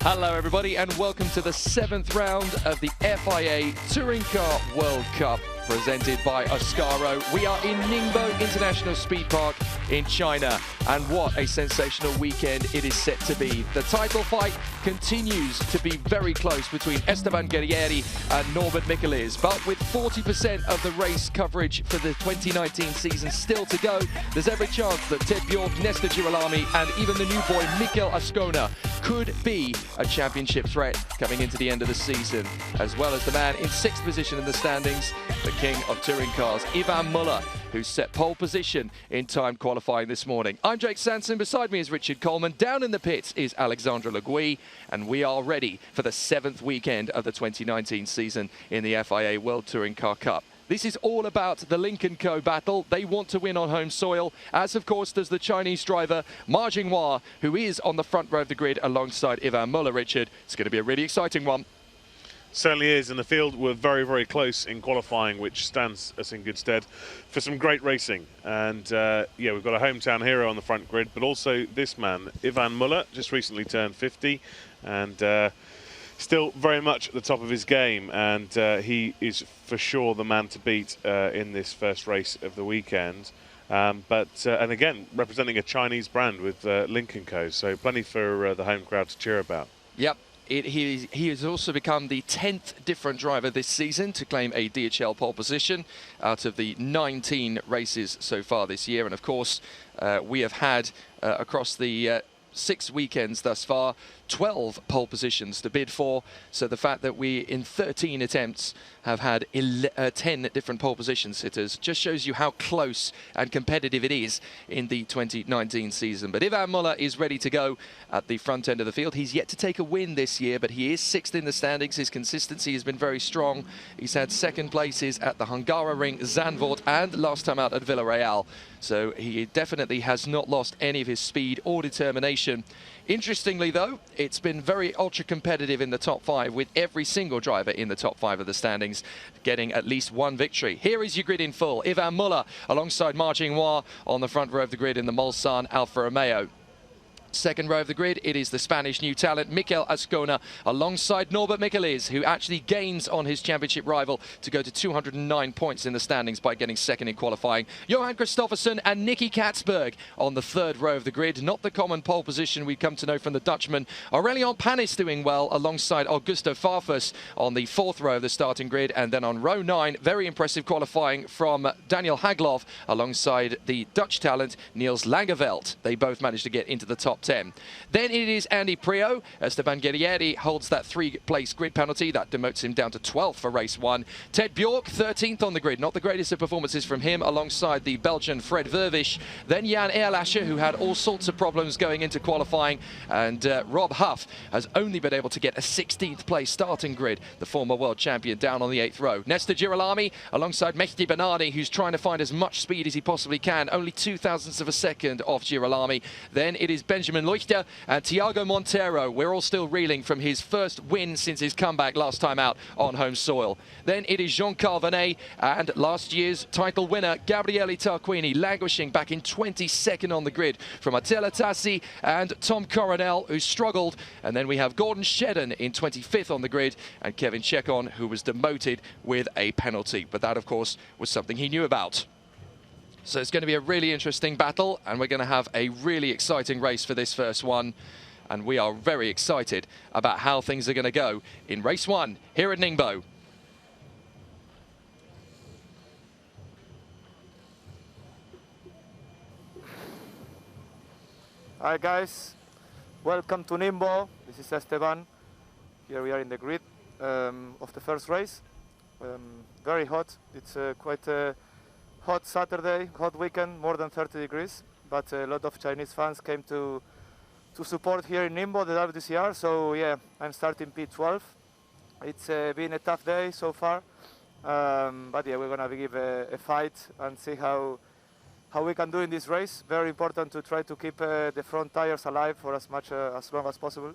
Hello everybody and welcome to the 7th round of the FIA Touring Car World Cup presented by Oscaro. We are in Ningbo International Speed Park in China, and what a sensational weekend it is set to be. The title fight continues to be very close between Esteban Guerrieri and Norbert Michelisz, but with 40% of the race coverage for the 2019 season still to go, there's every chance that Ted Bjork, Nesta Girolami and even the new boy Mikel Ascona could be a championship threat coming into the end of the season, as well as the man in 6th position in the standings, the king of touring cars, Ivan Muller, who set pole position in timed qualifying this morning. I'm Jake Sanson, beside me is Richard Coleman, down in the pits is Alexandre Le Gouy, and we are ready for the 7th weekend of the 2019 season in the FIA World Touring Car Cup. This is all about the Lynk & Co battle. They want to win on home soil, as of course does the Chinese driver Ma Jinghua, who is on the front row of the grid alongside Ivan Muller. Richard, it's going to be a really exciting one. Certainly is, and the field were very, very close in qualifying, which stands us in good stead for some great racing. And yeah, we've got a hometown hero on the front grid, but also this man, Ivan Muller, just recently turned 50, and still very much at the top of his game, and he is for sure the man to beat in this first race of the weekend. And again, representing a Chinese brand with Lynk & Co, so plenty for the home crowd to cheer about. Yep. He has also become the 10th different driver this season to claim a DHL pole position out of the 19 races so far this year. And of course, we have had across the 6 weekends thus far, 12 pole positions to bid for. So the fact that we, in 13 attempts, have had 10 different pole position sitters just shows you how close and competitive it is in the 2019 season. But Ivan Muller is ready to go at the front end of the field. He's yet to take a win this year, but he is 6th in the standings. His consistency has been very strong. He's had 2nd places at the Hungaroring, Zandvoort, and last time out at Villarreal. So he definitely has not lost any of his speed or determination. Interestingly though, it's been very ultra competitive in the top 5, with every single driver in the top 5 of the standings getting at least one victory. Here is your grid in full. Ivan Muller alongside Ma Jinghua on the front row of the grid in the Mulsanne Alfa Romeo. 2nd row of the grid, it is the Spanish new talent Mikel Ascona alongside Norbert Michelisz, who actually gains on his championship rival to go to 209 points in the standings by getting 2nd in qualifying. Johan Christoffersen and Nicky Katzberg on the 3rd row of the grid, not the common pole position we've come to know from the Dutchman. Aurélien Panis doing well alongside Augusto Farfus on the 4th row of the starting grid, and then on row 9, very impressive qualifying from Daniel Hagloff alongside the Dutch talent Niels Langeveld. They both managed to get into the top 10. Then it is Andy Priaulx. Esteban Guerrieri holds that 3-place grid penalty. That demotes him down to 12th for race 1. Ted Bjork, 13th on the grid. Not the greatest of performances from him, alongside the Belgian Fred Vervisch. Then Jan Eerlascher, who had all sorts of problems going into qualifying. And Rob Huff has only been able to get a 16th place starting grid. The former world champion down on the 8th row. Nesta Girolami alongside Mehdi Benani, who's trying to find as much speed as he possibly can. Only 0.02 of a second off Girolami. Then it is Benjamin Leuchter and Thiago Monteiro. We're all still reeling from his first win since his comeback last time out on home soil. Then it is Jean-Carl Vernet and last year's title winner Gabriele Tarquini, languishing back in 22nd on the grid from Attila Tassi and Tom Coronel, who struggled. And then we have Gordon Shedden in 25th on the grid, and Kevin Chekon, who was demoted with a penalty. But that, of course, was something he knew about. So it's going to be a really interesting battle, and we're going to have a really exciting race for this first one. And we are very excited about how things are going to go in race 1 here at Ningbo. Hi guys, welcome to Ningbo. This is Esteban. Here we are in the grid of the first race. Very hot. It's quite a hot Saturday, hot weekend, more than 30 degrees, but a lot of Chinese fans came to support here in Ningbo, the WTCR, so yeah, I'm starting P12. It's been a tough day so far, but yeah, we're gonna give a fight and see how we can do in this race. Very important to try to keep the front tires alive for as long as possible.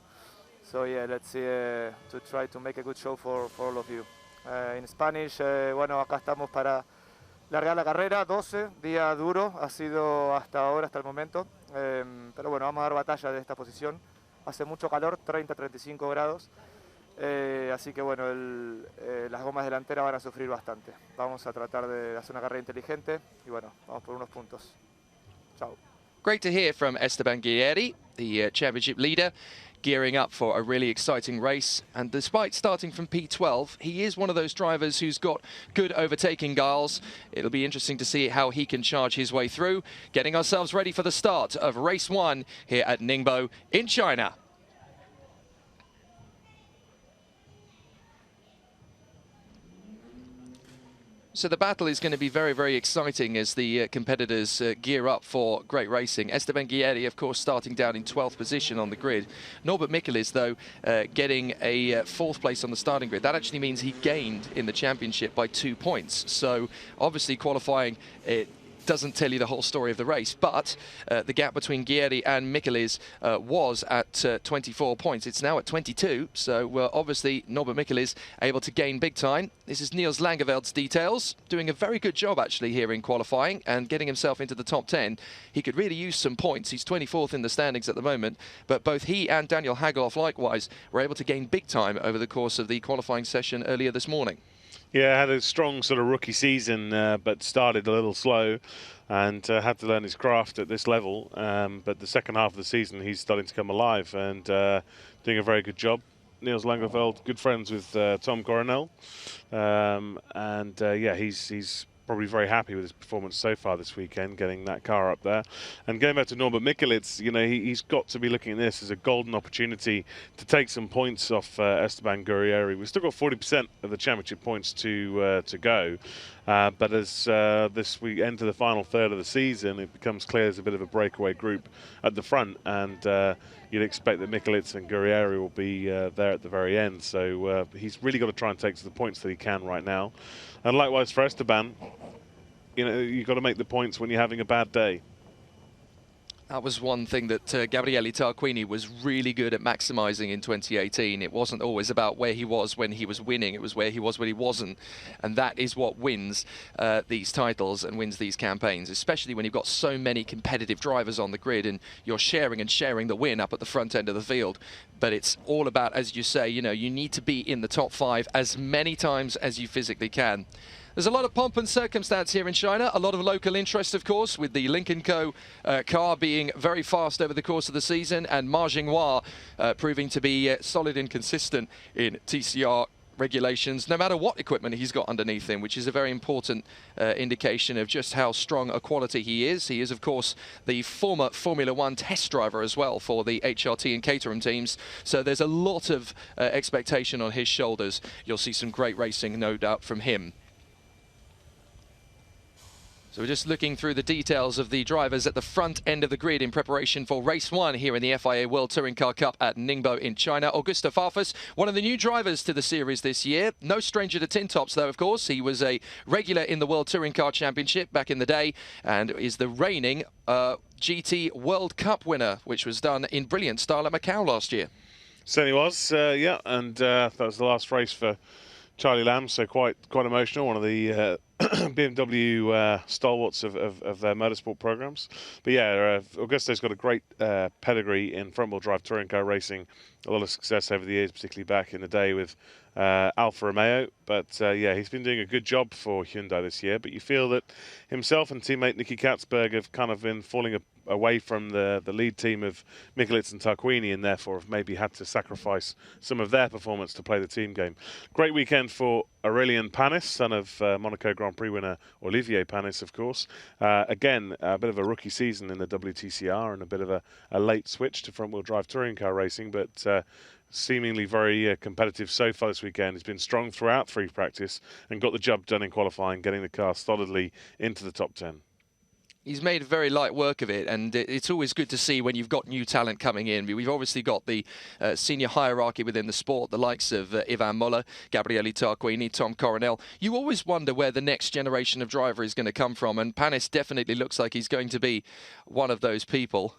So yeah, let's see, to try to make a good show for all of you. In Spanish, bueno, acá estamos para largar la carrera, 12, día duro, ha sido hasta ahora, hasta el momento, pero bueno, vamos a dar batalla de esta posición. hace mucho calor, 30-35 grados. Así que bueno, las gomas delanteras van a sufrir bastante. Vamos a tratar de hacer una carrera inteligente y bueno, vamos por unos puntos. Chao. Great to hear from Esteban Guerrieri, the championship leader, gearing up for a really exciting race. And despite starting from P12, he is one of those drivers who's got good overtaking guiles. It'll be interesting to see how he can charge his way through. Getting ourselves ready for the start of race 1 here at Ningbo in China. So the battle is going to be very, very exciting as the competitors gear up for great racing. Esteban Guerrieri, of course, starting down in 12th position on the grid. Norbert Michelis, though, getting a 4th place on the starting grid. That actually means he gained in the championship by 2 points. So obviously qualifying doesn't tell you the whole story of the race, but the gap between Guerrieri and Michelis was at 24 points. It's now at 22, so obviously Norbert Michelis able to gain big time. This is Niels Langeveld's details, doing a very good job actually here in qualifying and getting himself into the top 10. He could really use some points. He's 24th in the standings at the moment, but both he and Daniel Hageloff likewise were able to gain big time over the course of the qualifying session earlier this morning. Yeah, had a strong sort of rookie season, but started a little slow and had to learn his craft at this level. But the second half of the season, he's starting to come alive and doing a very good job. Niels Langeveld, good friends with Tom Coronel. Yeah, he's probably very happy with his performance so far this weekend, getting that car up there. And going back to Norbert Michelis, you know, he's got to be looking at this as a golden opportunity to take some points off Esteban Guerrieri. We've still got 40% of the championship points to go. But as we enter the final third of the season, it becomes clear there's a bit of a breakaway group at the front, and you'd expect that Michelis and Guerrieri will be there at the very end. So he's really got to try and take to the points that he can right now. And likewise for Esteban, you know, you've got to make the points when you're having a bad day. That was one thing that Gabriele Tarquini was really good at maximising in 2018. It wasn't always about where he was when he was winning, it was where he was when he wasn't. And that is what wins these titles and wins these campaigns, especially when you've got so many competitive drivers on the grid and you're sharing the win up at the front end of the field. But it's all about, as you say, you know, you need to be in the top 5 as many times as you physically can. There's a lot of pomp and circumstance here in China, a lot of local interest, of course, with the Lynk & Co car being very fast over the course of the season, and Ma Jinghua proving to be solid and consistent in TCR regulations, no matter what equipment he's got underneath him, which is a very important indication of just how strong a quality he is. He is, of course, the former Formula One test driver as well for the HRT and Caterham teams, so there's a lot of expectation on his shoulders. You'll see some great racing, no doubt, from him. So we're just looking through the details of the drivers at the front end of the grid in preparation for race 1 here in the FIA World Touring Car Cup at Ningbo in China. Augusto Farfus, one of the new drivers to the series this year. No stranger to tin tops, though, of course. He was a regular in the World Touring Car Championship back in the day and is the reigning GT World Cup winner, which was done in brilliant style at Macau last year. Certainly was, yeah, and that was the last race for Charlie Lamb, so quite emotional. One of the BMW stalwarts of their motorsport programs. But yeah, Augusto's got a great pedigree in front-wheel drive touring car racing. A lot of success over the years, particularly back in the day with Alfa Romeo. But yeah, he's been doing a good job for Hyundai this year. But you feel that himself and teammate Nicky Katzberg have kind of been falling away from the lead team of Michelis and Tarquini, and therefore have maybe had to sacrifice some of their performance to play the team game. Great weekend for Aurélien Panis, son of Monaco Grand Prix winner Olivier Panis, of course. Again, a bit of a rookie season in the WTCR and a bit of a late switch to front-wheel drive touring car racing, but seemingly very competitive so far this weekend. He's been strong throughout free practice and got the job done in qualifying, getting the car solidly into the top 10. He's made very light work of it, and it's always good to see when you've got new talent coming in. We've obviously got the senior hierarchy within the sport, the likes of Ivan Moller, Gabriele Tarquini, Tom Coronel. You always wonder where the next generation of driver is going to come from, and Panis definitely looks like he's going to be one of those people.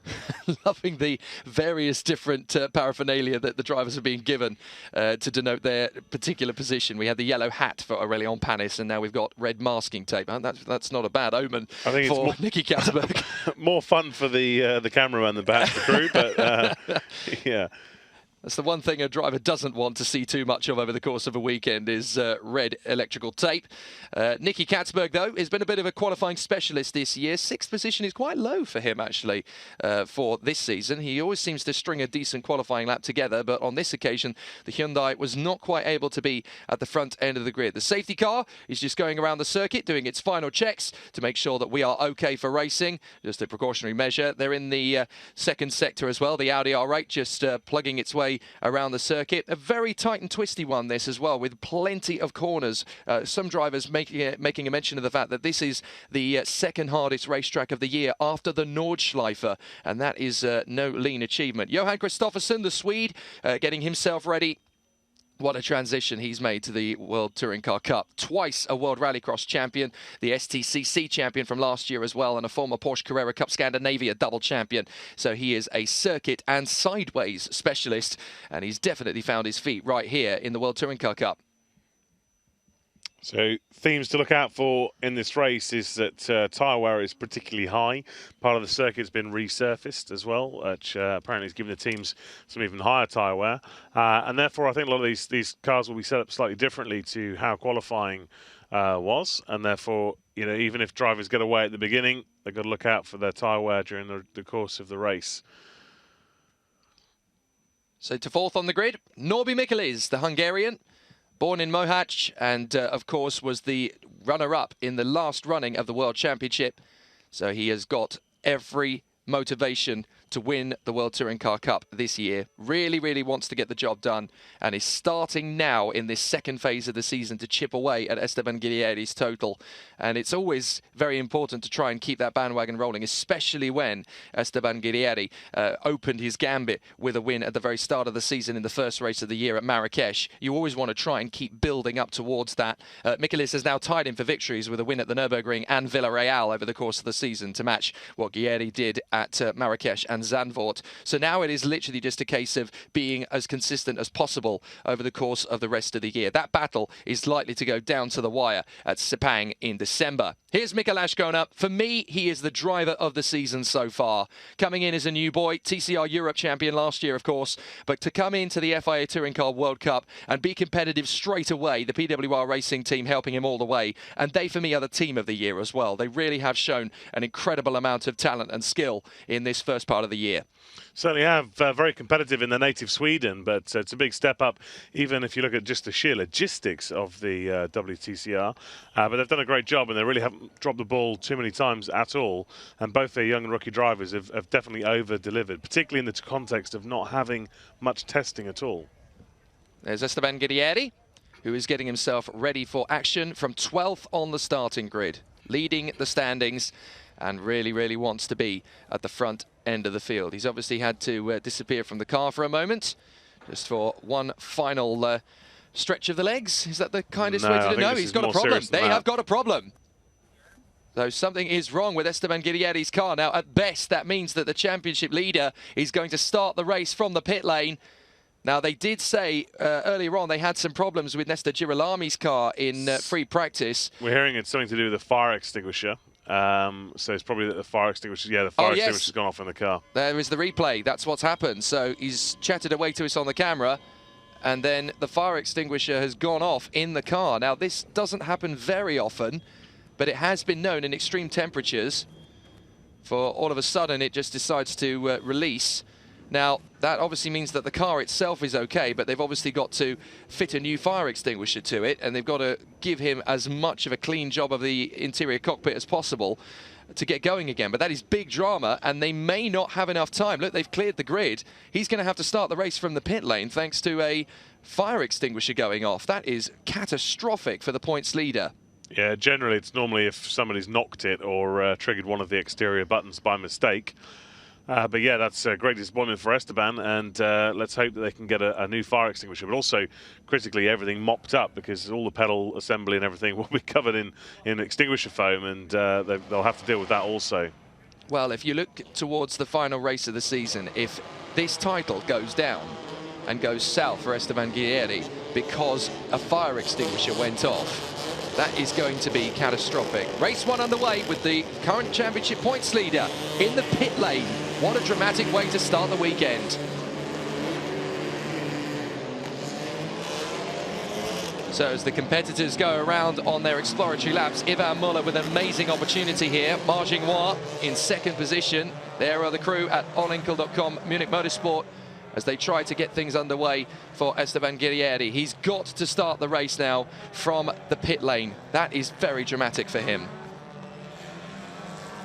Loving the various different paraphernalia that the drivers are being given to denote their particular position. We had the yellow hat for Aurélien Panis, and now we've got red masking tape. That's not a bad omen for Nicky Nicky Katzberg. More fun for the cameraman than perhaps the crew, but yeah. That's the one thing a driver doesn't want to see too much of over the course of a weekend is red electrical tape. Nicky Katzberg, though, has been a bit of a qualifying specialist this year. 6th position is quite low for him, actually, for this season. He always seems to string a decent qualifying lap together, but on this occasion, the Hyundai was not quite able to be at the front end of the grid. The safety car is just going around the circuit, doing its final checks to make sure that we are okay for racing. Just a precautionary measure. They're in the second sector as well. The Audi R8 just plugging its way around the circuit. A very tight and twisty one, this as well, with plenty of corners. Some drivers making a mention of the fact that this is the second hardest racetrack of the year after the Nordschleife, and that is no lean achievement. Johan Kristoffersson, the Swede, getting himself ready. What a transition he's made to the World Touring Car Cup. Twice a World Rallycross champion, the STCC champion from last year as well, and a former Porsche Carrera Cup Scandinavia double champion. So he is a circuit and sideways specialist, and he's definitely found his feet right here in the World Touring Car Cup. So themes to look out for in this race is that tyre wear is particularly high. Part of the circuit's been resurfaced as well, which apparently has given the teams some even higher tyre wear. And therefore, I think a lot of these cars will be set up slightly differently to how qualifying was. And therefore, you know, even if drivers get away at the beginning, they've got to look out for their tyre wear during the course of the race. So to 4th on the grid, Norbi Mikkeliz, the Hungarian. Born in Mohacs and, of course, was the runner-up in the last running of the World Championship. So he has got every motivation to win the World Touring Car Cup this year. Really, really wants to get the job done and is starting now in this second phase of the season to chip away at Esteban Guerrieri's total. And it's always very important to try and keep that bandwagon rolling, especially when Esteban Guerrieri opened his gambit with a win at the very start of the season in the first race of the year at Marrakesh. You always want to try and keep building up towards that. Mikkeliz has now tied him for victories with a win at the Nürburgring and Villarreal over the course of the season to match what Guerrieri did at Marrakesh and Zandvoort. So now it is literally just a case of being as consistent as possible over the course of the rest of the year. That battle is likely to go down to the wire at Sepang in December. Here's Mikael Ashkona. For me, he is the driver of the season so far. Coming in as a new boy, TCR Europe champion last year, of course, but to come into the FIA Touring Car World Cup and be competitive straight away, the PWR Racing team helping him all the way, and they, for me, are the team of the year as well. They really have shown an incredible amount of talent and skill in this first part of the year. Certainly have very competitive in their native Sweden, but it's a big step up, even if you look at just the sheer logistics of the WTCR. But they've done a great job, and they really haven't dropped the ball too many times at all. And both their young and rookie drivers have definitely over-delivered, particularly in the context of not having much testing at all. There's Esteban Guerrieri, who is getting himself ready for action from 12th on the starting grid, leading the standings, and really, really wants to be at the front end of the field. He's obviously had to disappear from the car for a moment, just for one final stretch of the legs. Is that the kindest way to do it? No, he's got a problem. They have got a problem. So something is wrong with Esteban Guerrieri's car. Now, at best, that means that the championship leader is going to start the race from the pit lane. Now, they did say earlier on they had some problems with Nestor Girolami's car in free practice. We're hearing it's something to do with the fire extinguisher. So it's probably that the fire extinguisher, the fire extinguisher's gone off in the car. There is the replay. That's what's happened. So he's chatted away to us on the camera, and then the fire extinguisher has gone off in the car. Now, this doesn't happen very often, but it has been known in extreme temperatures for all of a sudden it just decides to release. Now, that obviously means that the car itself is okay, but they've obviously got to fit a new fire extinguisher to it, and they've got to give him as much of a clean job of the interior cockpit as possible to get going again. But that is big drama, and they may not have enough time. Look, they've cleared the grid. He's going to have to start the race from the pit lane thanks to a fire extinguisher going off. That is catastrophic for the points leader. Yeah, generally it's normally if somebody's knocked it or triggered one of the exterior buttons by mistake. But yeah, that's a great disappointment for Esteban, and let's hope that they can get a new fire extinguisher, but also critically everything mopped up, because all the pedal assembly and everything will be covered in extinguisher foam, and they'll have to deal with that also. Well, if you look towards the final race of the season, if this title goes down and goes south for Esteban Guerrieri because a fire extinguisher went off, that is going to be catastrophic. Race 1 underway with the current championship points leader in the pit lane. What a dramatic way to start the weekend. So as the competitors go around on their exploratory laps, Ivan Muller with an amazing opportunity here. Marginois in second position. There are the crew at allinkel.com Munich Motorsport as they try to get things underway for Esteban Guerrieri. He's got to start the race now from the pit lane. That is very dramatic for him.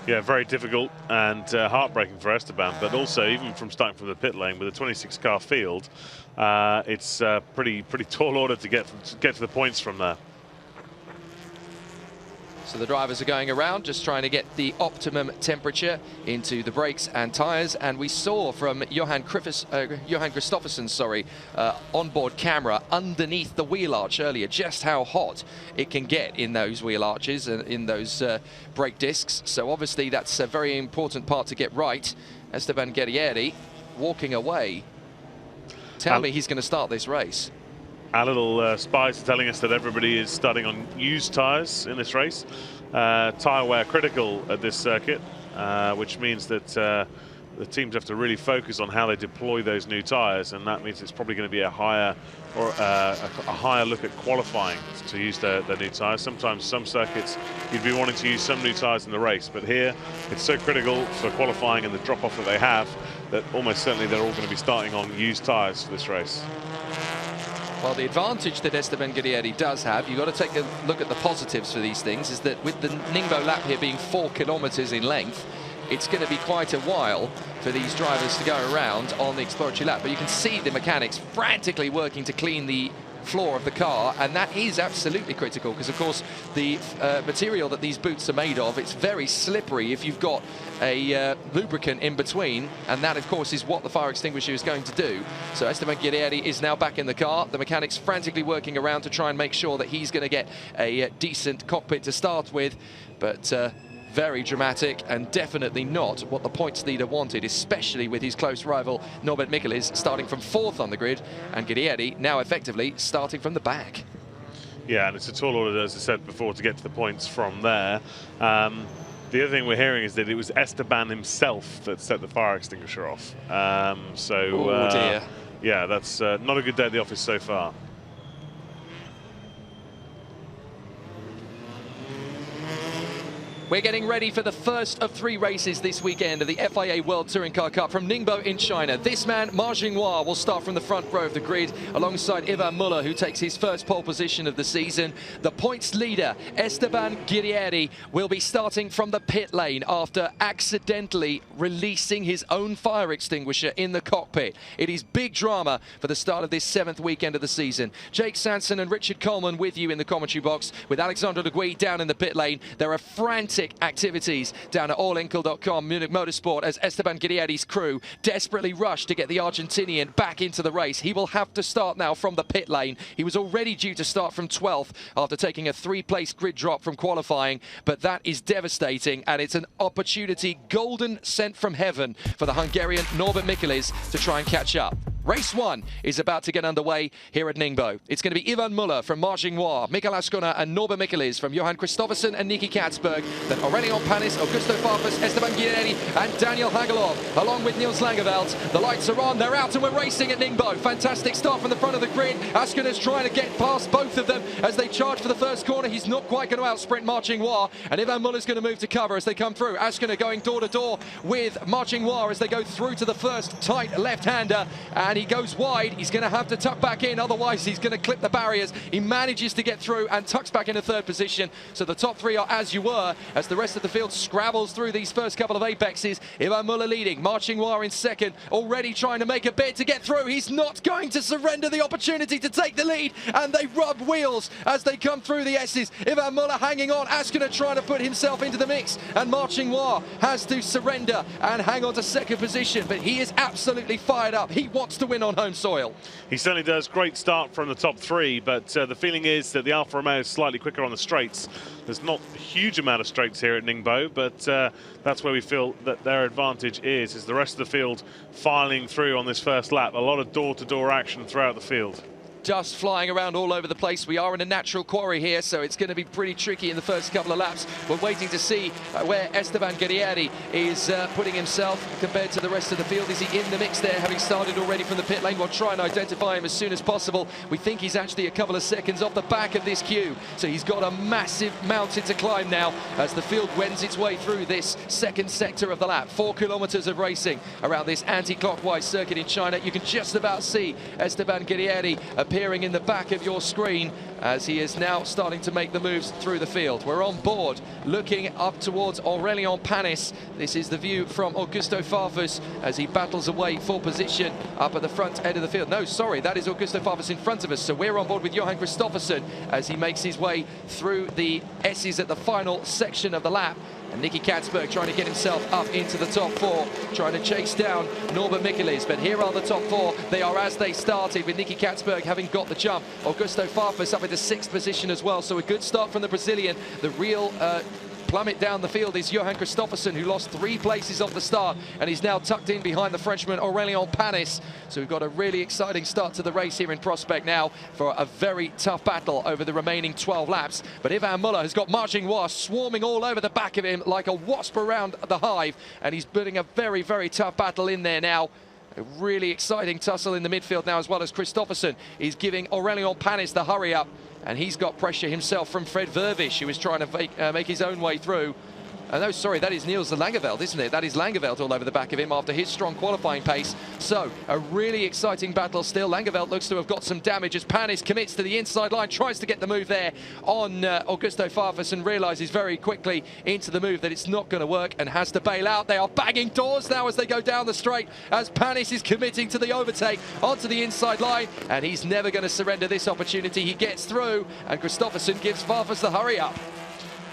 Yeah, very difficult and heartbreaking for Esteban, but also even from starting from the pit lane with a 26-car field, it's a pretty tall order to get to the points from there. So the drivers are going around just trying to get the optimum temperature into the brakes and tyres, and we saw from Johan Kristoffersen's onboard camera underneath the wheel arch earlier just how hot it can get in those wheel arches and in those brake discs. So obviously that's a very important part to get right. Esteban Guerrieri walking away. Tell me he's going to start this race. Our little spies are telling us that everybody is starting on used tyres in this race. Tyre wear critical at this circuit, which means that the teams have to really focus on how they deploy those new tyres, and that means it's probably going to be a higher look at qualifying to use their new tyres. Sometimes some circuits you'd be wanting to use some new tyres in the race, but here it's so critical for qualifying and the drop-off that they have that almost certainly they're all going to be starting on used tyres for this race. Well, the advantage that Esteban Guerrieri does have, you've got to take a look at the positives for these things, is that with the Ningbo lap here being 4 kilometers in length, it's going to be quite a while for these drivers to go around on the exploratory lap. But you can see the mechanics frantically working to clean the floor of the car, and that is absolutely critical because, of course, the material that these boots are made of, it's very slippery if you've got a lubricant in between, and that, of course, is what the fire extinguisher is going to do. So Esteban Guerrieri is now back in the car. The mechanics frantically working around to try and make sure that he's going to get a decent cockpit to start with, but very dramatic and definitely not what the points leader wanted, especially with his close rival Norbert Michelis starting from 4th on the grid and Guerrieri now effectively starting from the back. Yeah, and it's a tall order, as I said before, to get to the points from there. The other thing we're hearing is that it was Esteban himself that set the fire extinguisher off. Oh dear. Yeah, that's not a good day at the office so far. We're getting ready for the first of 3 races this weekend of the FIA World Touring Car Cup from Ningbo in China. This man, Marginois, will start from the front row of the grid alongside Ivan Muller, who takes his first pole position of the season. The points leader, Esteban Guerrieri, will be starting from the pit lane after accidentally releasing his own fire extinguisher in the cockpit. It is big drama for the start of this 7th weekend of the season. Jake Sanson and Richard Coleman with you in the commentary box, with Alexandre Legui down in the pit lane. There are frantic activities down at allinkel.com Munich Motorsport as Esteban Guerrieri's crew desperately rush to get the Argentinian back into the race. He will have to start now from the pit lane. He was already due to start from 12th after taking a 3-place grid drop from qualifying, but that is devastating, and it's an opportunity golden sent from heaven for the Hungarian Norbert Michelis to try and catch up. Race 1 is about to get underway here at Ningbo. It's going to be Ivan Muller from Marginois, Mikael Ascona and Norbert Michelis from Johan Kristoffersen and Niki Katzberg, then Aurélien Panis, Augusto Farfus, Esteban Guerrieri and Daniel Hagelov, along with Niels Langeveld. The lights are on, they're out, and we're racing at Ningbo. Fantastic start from the front of the grid. Ascona's trying to get past both of them as they charge for the first corner. He's not quite going to outsprint Marginois, and Ivan Muller's going to move to cover as they come through. Ascona going door to door with Marginois as they go through to the first tight left-hander, and he goes wide. He's going to have to tuck back in, otherwise he's going to clip the barriers. He manages to get through and tucks back into 3rd position. So the top 3 are as you were, as the rest of the field scrabbles through these first couple of apexes. Ivan Muller leading, Marginois in 2nd, already trying to make a bid to get through. He's not going to surrender the opportunity to take the lead, and they rub wheels as they come through the S's. Ivan Muller hanging on, Ascona trying to put himself into the mix, and Marginois has to surrender and hang on to 2nd position, but he is absolutely fired up. He wants to win on home soil. He certainly does. Great start from the top 3, but the feeling is that the Alfa Romeo is slightly quicker on the straights. There's not a huge amount of straights here at Ningbo, but that's where we feel that their advantage is the rest of the field filing through on this first lap. A lot of door-to-door action throughout the field. dust flying around all over the place. We are in a natural quarry here, so it's going to be pretty tricky in the first couple of laps. We're waiting to see where Esteban Guerrieri is putting himself compared to the rest of the field. Is he in the mix there, having started already from the pit lane? We'll try and identify him as soon as possible. We think he's actually a couple of seconds off the back of this queue, so he's got a massive mountain to climb now as the field wends its way through this second sector of the lap. 4 kilometers of racing around this anti-clockwise circuit in China. You can just about see Esteban Guerrieri appearing in the back of your screen as he is now starting to make the moves through the field. We're on board looking up towards Aurélien Panis. This is the view from Augusto Farfus as he battles away for position up at the front end of the field. No, sorry, that is Augusto Farfus in front of us. So we're on board with Johan Kristoffersson as he makes his way through the S's at the final section of the lap. And Nicky Katzberg trying to get himself up into the top 4, trying to chase down Norbert Michelis. But here are the top 4. They are as they started, with Nicky Katzberg having got the jump. Augusto Farfus up in the 6th position as well. So a good start from the Brazilian. The real plummet down the field is Johan Kristoffersson, who lost 3 places off the start, and he's now tucked in behind the Frenchman Aurélien Panis. So we've got a really exciting start to the race here in prospect now for a very tough battle over the remaining 12 laps. But Ivan Muller has got Marcin Roy swarming all over the back of him like a wasp around the hive, and he's putting a very, very tough battle in there now. A really exciting tussle in the midfield now, as well as Kristoffersson is giving Aurélien Panis the hurry up. And he's got pressure himself from Fred Vervish, who is trying to make his own way through. No, sorry, that is Niels Langeveld, isn't it? That is Langeveld all over the back of him after his strong qualifying pace. So, a really exciting battle still. Langeveld looks to have got some damage as Panis commits to the inside line, tries to get the move there on Augusto Farfus, and realises very quickly into the move that it's not going to work and has to bail out. They are banging doors now as they go down the straight, as Panis is committing to the overtake onto the inside line, and he's never going to surrender this opportunity. He gets through, and Kristoffersson gives Farfus the hurry up.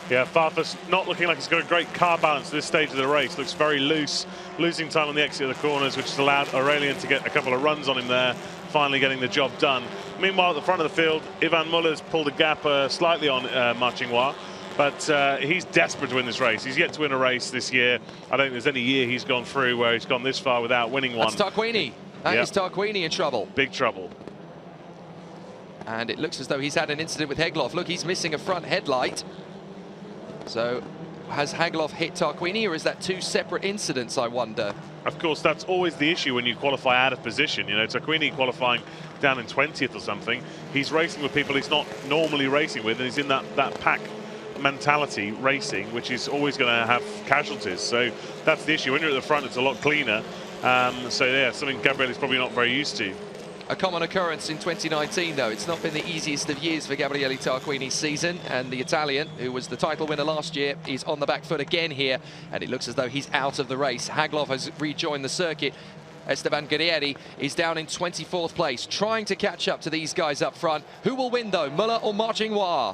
Yeah, Farfus not looking like he's got a great car balance at this stage of the race. Looks very loose, losing time on the exit of the corners, which has allowed Aurélien to get a couple of runs on him there, finally getting the job done. Meanwhile, at the front of the field, Ivan Muller's pulled a gap slightly on Marcin Roy, but he's desperate to win this race. He's yet to win a race this year. I don't think there's any year he's gone through where he's gone this far without winning one. That's Tarquini. That is Tarquini in trouble. Big trouble. And it looks as though he's had an incident with Hegloff. Look, he's missing a front headlight. So, has Hagloff hit Tarquini, or is that 2 separate incidents, I wonder? Of course, that's always the issue when you qualify out of position. You know, Tarquini qualifying down in 20th or something. He's racing with people he's not normally racing with, and he's in that pack mentality racing, which is always going to have casualties. So that's the issue. When you're at the front, it's a lot cleaner. So, yeah, something Gabriel is probably not very used to. A common occurrence in 2019, though. It's not been the easiest of years for Gabriele Tarquini's season, and the Italian, who was the title winner last year, is on the back foot again here, and it looks as though he's out of the race. Hagloff has rejoined the circuit. Esteban Guerrieri is down in 24th place, trying to catch up to these guys up front. Who will win, though, Muller or Marcin Roy?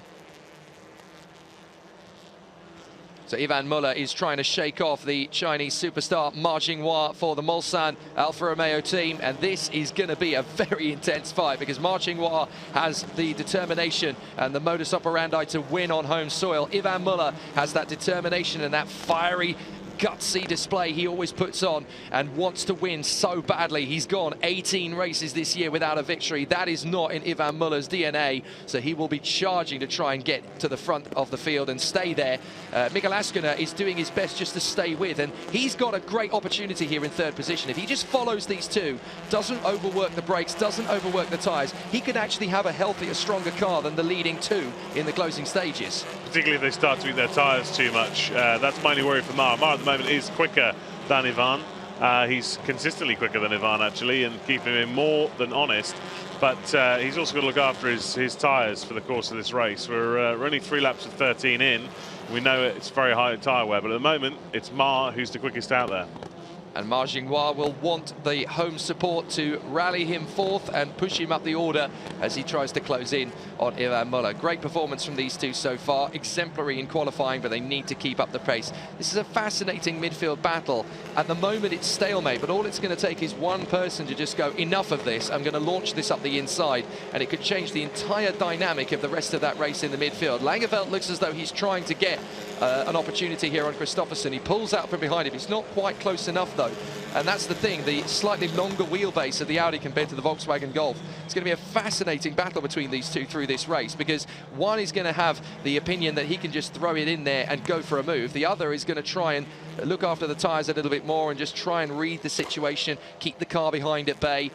So Ivan Muller is trying to shake off the Chinese superstar Marcin Roy for the Mulsanne Alfa Romeo team, and this is going to be a very intense fight because Marcin Roy has the determination and the modus operandi to win on home soil. Ivan Muller has that determination and that fiery, gutsy display he always puts on and wants to win so badly. He's gone 18 races this year without a victory. That is not in Ivan Muller's DNA, so he will be charging to try and get to the front of the field and stay there. Mikael Askener is doing his best just to stay with, and he's got a great opportunity here in 3rd position. If he just follows these two, doesn't overwork the brakes, doesn't overwork the tyres, he could actually have a healthier, stronger car than the leading 2 in the closing stages. Particularly if they start to eat their tyres too much. That's my only worry for Mar. Mar at the moment is quicker than Ivan. He's consistently quicker than Ivan, actually, and keeping him more than honest. But he's also got to look after his tyres for the course of this race. We're only 3 laps of 13 in. We know it's very high tyre wear, but at the moment, it's Mar who's the quickest out there. And Marcin Roy will want the home support to rally him forth and push him up the order as he tries to close in on Ivan Muller. Great performance from these two so far. Exemplary in qualifying, but they need to keep up the pace. This is a fascinating midfield battle. At the moment, it's stalemate, but all it's going to take is one person to just go, enough of this. I'm going to launch this up the inside, and it could change the entire dynamic of the rest of that race in the midfield. Langeveld looks as though he's trying to get an opportunity here on Kristoffersson. He pulls out from behind him. He's not quite close enough, though. Polo. And that's the thing, the slightly longer wheelbase of the Audi compared to the Volkswagen Golf. It's going to be a fascinating battle between these two through this race, because one is going to have the opinion that he can just throw it in there and go for a move. The other is going to try and look after the tyres a little bit more and just try and read the situation, keep the car behind at bay.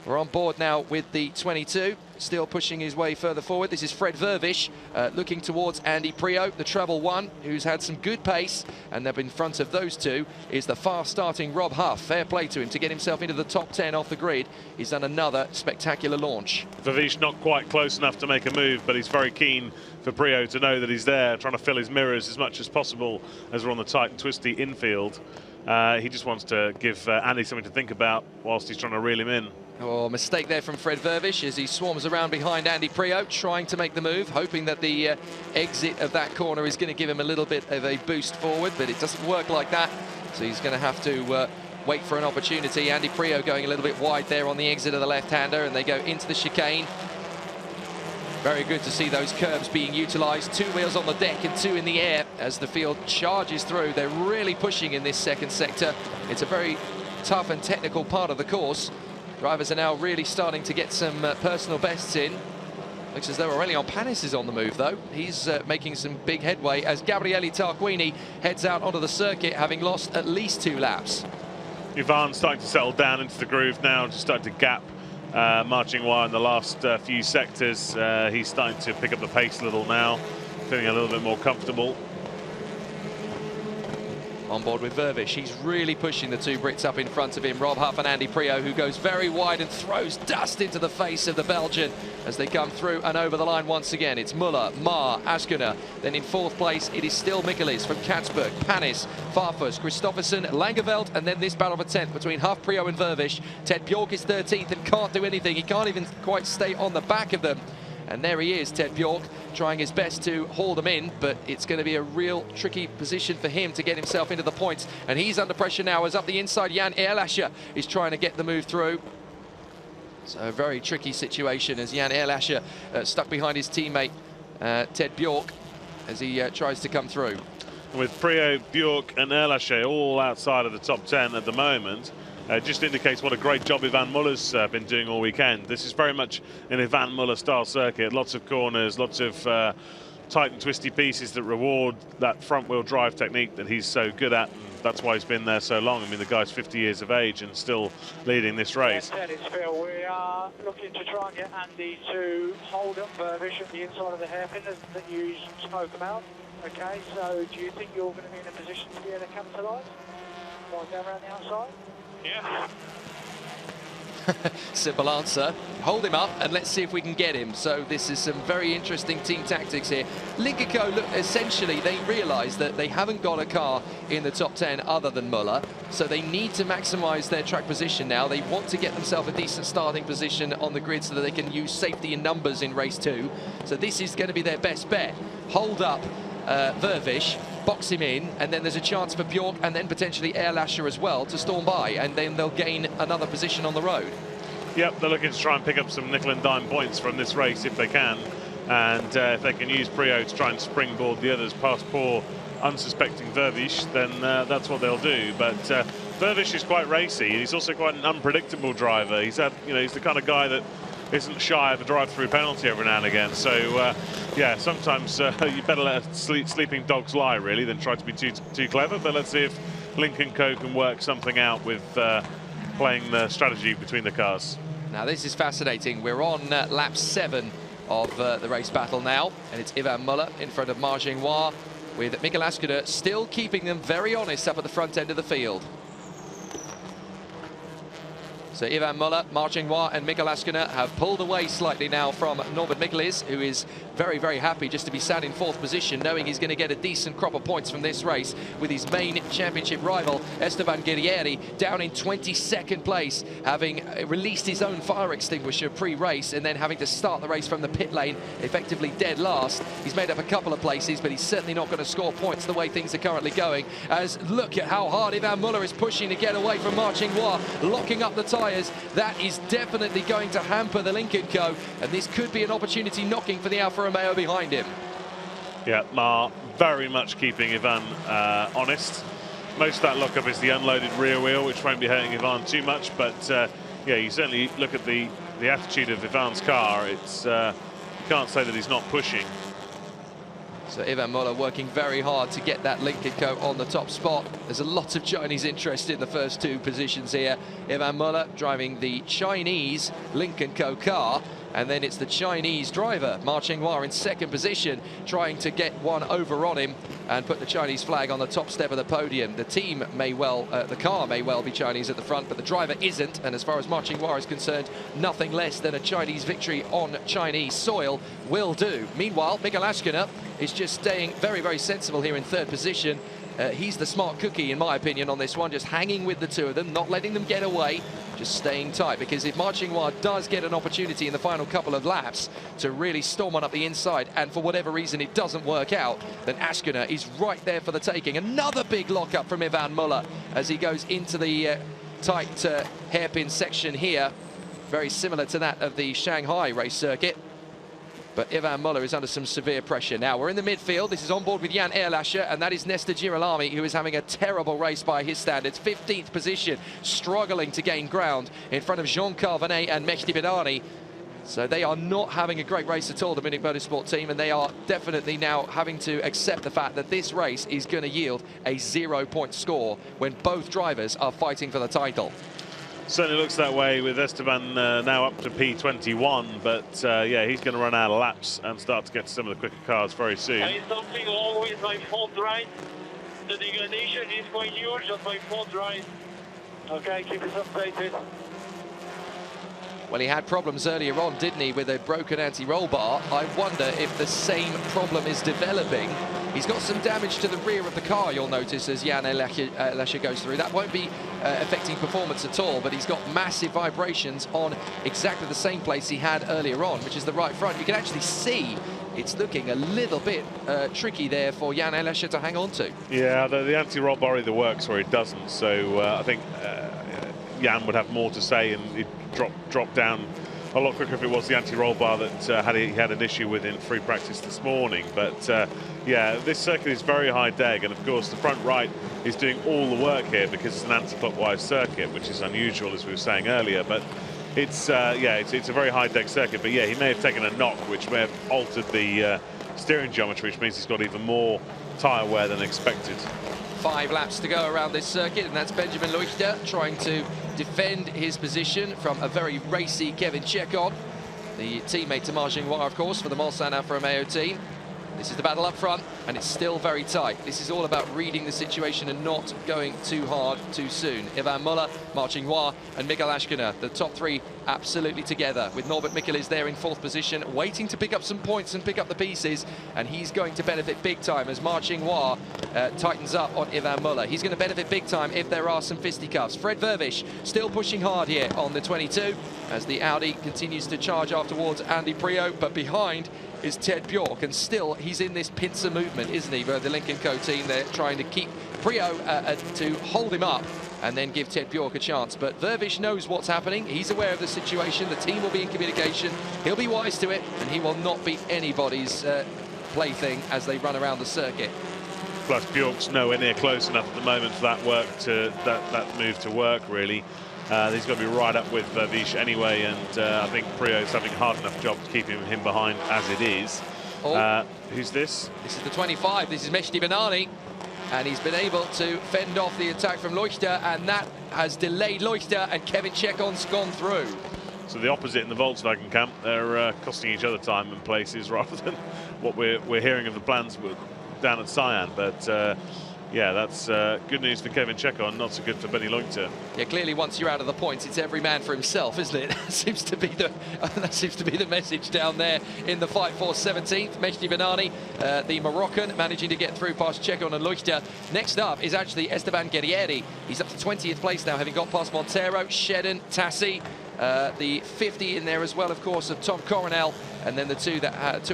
We're on board now with the 22, still pushing his way further forward. This is Fred Vervish looking towards Andy Priaulx, the treble one, who's had some good pace, and up in front of those two is the fast-starting Rob Huff. Fair play to him to get himself into the top 10 off the grid. He's done another spectacular launch. Vervish not quite close enough to make a move, but he's very keen for Priaulx to know that he's there, trying to fill his mirrors as much as possible as we're on the tight and twisty infield. He just wants to give Andy something to think about whilst he's trying to reel him in. Oh, mistake there from Fred Vervish as he swarms around behind Andy Priaulx, trying to make the move, hoping that the exit of that corner is going to give him a little bit of a boost forward, but it doesn't work like that. So he's going to have to wait for an opportunity. Andy Priaulx going a little bit wide there on the exit of the left-hander, and they go into the chicane. Very good to see those curbs being utilised. 2 wheels on the deck and 2 in the air as the field charges through. They're really pushing in this second sector. It's a very tough and technical part of the course. Drivers are now really starting to get some personal bests in. Looks as though Aurelian Panis is on the move, though. He's making some big headway as Gabriele Tarquini heads out onto the circuit, having lost at least 2 laps. Ivan's starting to settle down into the groove now, just starting to gap Marching Wire in the last few sectors. He's starting to pick up the pace a little now, feeling a little bit more comfortable. On board with Vervish, he's really pushing the 2 Brits up in front of him, Rob Huff and Andy Priaulx, who goes very wide and throws dust into the face of the Belgian as they come through and over the line once again. It's Muller, Mar, Askner. Then in 4th place, it is still Michaelis from Katzberg, Panis, Farfus, Christofferson, Langeveld, and then this battle for 10th between Huff, Priaulx and Vervish. Ted Bjork is 13th and can't do anything. He can't even quite stay on the back of them. And there he is, Ted Bjork, trying his best to haul them in, but it's going to be a real tricky position for him to get himself into the points. And he's under pressure now as up the inside, Jan Ehrlacher is trying to get the move through. So a very tricky situation as Jan Ehrlacher stuck behind his teammate, Ted Bjork, as he tries to come through. With Priaulx, Bjork and Ehrlacher all outside of the top 10 at the moment, just indicates what a great job Ivan Muller's been doing all weekend. This is very much an Ivan Muller style circuit. Lots of corners, lots of tight and twisty pieces that reward that front wheel drive technique that he's so good at. And that's why he's been there so long. I mean, the guy's 50 years of age and still leading this race. Ted, it's Phil. We are looking to try and get Andy to hold up Vervish at the inside of the hairpin that you spoke about. Okay, so do you think you're going to be in a position to be able to capitalise? Going down around the outside? Yeah. Simple answer. Hold him up and let's see if we can get him. So this is some very interesting team tactics here. Lynk & Co, look, essentially they realise that they haven't got a car in the top 10 other than Muller, so they need to maximise their track position now. They want to get themselves a decent starting position on the grid so that they can use safety in numbers in race 2. So this is going to be their best bet. Hold up Vervish, box him in, and then there's a chance for Bjork and then potentially Ehrlacher as well to storm by, and then they'll gain another position on the road. Yep, they're looking to try and pick up some nickel and dime points from this race if they can, and if they can use Priaulx to try and springboard the others past poor unsuspecting Vervish, then that's what they'll do. But Vervish is quite racy. He's also quite an unpredictable driver. He's had, he's the kind of guy that isn't shy of a drive-through penalty every now and again. So, yeah, sometimes you better let sleeping dogs lie, really, than try to be too clever. But let's see if Lynk & Co can work something out with playing the strategy between the cars. Now, this is fascinating. We're on lap 7 of the race battle now, and it's Ivan Muller in front of Marching Wire, with Michael Askner still keeping them very honest up at the front end of the field. So Ivan Muller, Marching Wire and Michael Askner have pulled away slightly now from Norbert Michaelis, who is very, very happy just to be sat in 4th position, knowing he's going to get a decent crop of points from this race with his main championship rival, Esteban Guerrieri, down in 22nd place, having released his own fire extinguisher pre-race and then having to start the race from the pit lane, effectively dead last. He's made up a couple of places, but he's certainly not going to score points the way things are currently going, as look at how hard Ivan Muller is pushing to get away from Marching Wire, locking up the tyres. That is definitely going to hamper the Lynk & Co, and this could be an opportunity knocking for the Alfa Romeo behind him. Yeah, Mar very much keeping Ivan honest. Most of that lockup is the unloaded rear wheel, which won't be hurting Ivan too much. But yeah, you certainly look at the attitude of Ivan's car. It's you can't say that he's not pushing. So Ivan Muller working very hard to get that Lincoln Co on the top spot. There's a lot of Chinese interest in the first two positions here. Ivan Muller driving the Chinese Lincoln Co car, and then it's the Chinese driver, Ma Chenghua, in second position, trying to get one over on him and put the Chinese flag on the top step of the podium. The team may well, the car may well be Chinese at the front, but the driver isn't. And as far as Ma Chenghua is concerned, nothing less than a Chinese victory on Chinese soil will do. Meanwhile, Miguel Ashkener is just staying very, very sensible here in third position. He's the smart cookie, in my opinion, on this one, just hanging with the two of them, not letting them get away, just staying tight, because if Ma Chenghua does get an opportunity in the final couple of laps to really storm on up the inside, and for whatever reason it doesn't work out, then Ashkener is right there for the taking. Another big lockup from Ivan Muller as he goes into the tight hairpin section here, very similar to that of the Shanghai race circuit. But Ivan Muller is under some severe pressure. Now we're in the midfield. This is on board with Jan Erlascher, and that is Nestor Girolami, who is having a terrible race by his standards. 15th position, struggling to gain ground in front of Jean Carvenet and Mehdi Benani. So they are not having a great race at all, the Munich Motorsport team, and they are definitely now having to accept the fact that this race is going to yield a 0-point score when both drivers are fighting for the title. Certainly looks that way with Esteban now up to P21, but yeah, he's going to run out of laps and start to get to some of the quicker cars very soon. There is something wrong with my front right. The degradation is quite huge on my front right. Okay, keep us updated. Well, he had problems earlier on, didn't he, with a broken anti-roll bar. I wonder if the same problem is developing. He's got some damage to the rear of the car, you'll notice, as Jan Erlascher goes through. That won't be affecting performance at all, but he's got massive vibrations on exactly the same place he had earlier on, which is the right front. You can actually see it's looking a little bit tricky there for Jan Erlascher to hang on to. Yeah, the anti-roll bar either works or it doesn't, so I think Jan would have more to say, and he'd drop down a lot quicker if it was the anti-roll bar that he had an issue with in free practice this morning. But yeah, this circuit is very high deg, and of course the front right is doing all the work here because it's an anti-clockwise circuit, which is unusual, as we were saying earlier. But it's yeah, it's a very high deg circuit. But yeah, he may have taken a knock, which may have altered the steering geometry, which means he's got even more tyre wear than expected. 5 laps to go around this circuit, and that's Benjamin Leuchter trying to defend his position from a very racy Kevin Chekon, the teammate to Ma Chenghua, of course, for the Mulsanne Alfa Romeo team. This is the battle up front, and it's still very tight. This is all about reading the situation and not going too hard too soon. Ivan Muller, Ma Chenghua, and Miguel Ashkener, the top 3 absolutely together, with Norbert Michel there in 4th position, waiting to pick up some points and pick up the pieces, and he's going to benefit big time as Ma Chenghua tightens up on Ivan Muller. He's going to benefit big time if there are some fisticuffs. Fred Vervisch still pushing hard here on the 22 as the Audi continues to charge after towards Andy Priaulx, but behind is Ted Bjork, and still he's in this pincer movement, isn't he? But the Lincoln Co team, they're trying to keep Priaulx to hold him up and then give Ted Bjork a chance. But Vervisch knows what's happening. He's aware of the situation. The team will be in communication. He'll be wise to it, and he will not be anybody's plaything as they run around the circuit. Plus, Bjork's nowhere near close enough at the moment for that work to that move to work, really. He's got to be right up with Vervisch anyway, and I think Priaulx's having a hard enough job to keep him behind as it is. Oh. Who's this? This is the 25. This is Mehdi Benani, and he's been able to fend off the attack from Leuchter, and that has delayed Leuchter, and Kevin Chekon's gone through. So the opposite in the Volkswagen camp. They're costing each other time and places rather than what we're hearing of the plans down at Cyan. But yeah, that's good news for Kevin Chekon, not so good for Benny Leuchter. Yeah, clearly once you're out of the points, it's every man for himself, isn't it? That seems to be the message down there in the fight for 17th. Mehdi Benani, the Moroccan, managing to get through past Chekon and Leuchter. Next up is actually Esteban Guerrieri. He's up to 20th place now, having got past Montero, Shedden, Tassi. The 50 in there as well, of course, of Tom Coronel, and then the two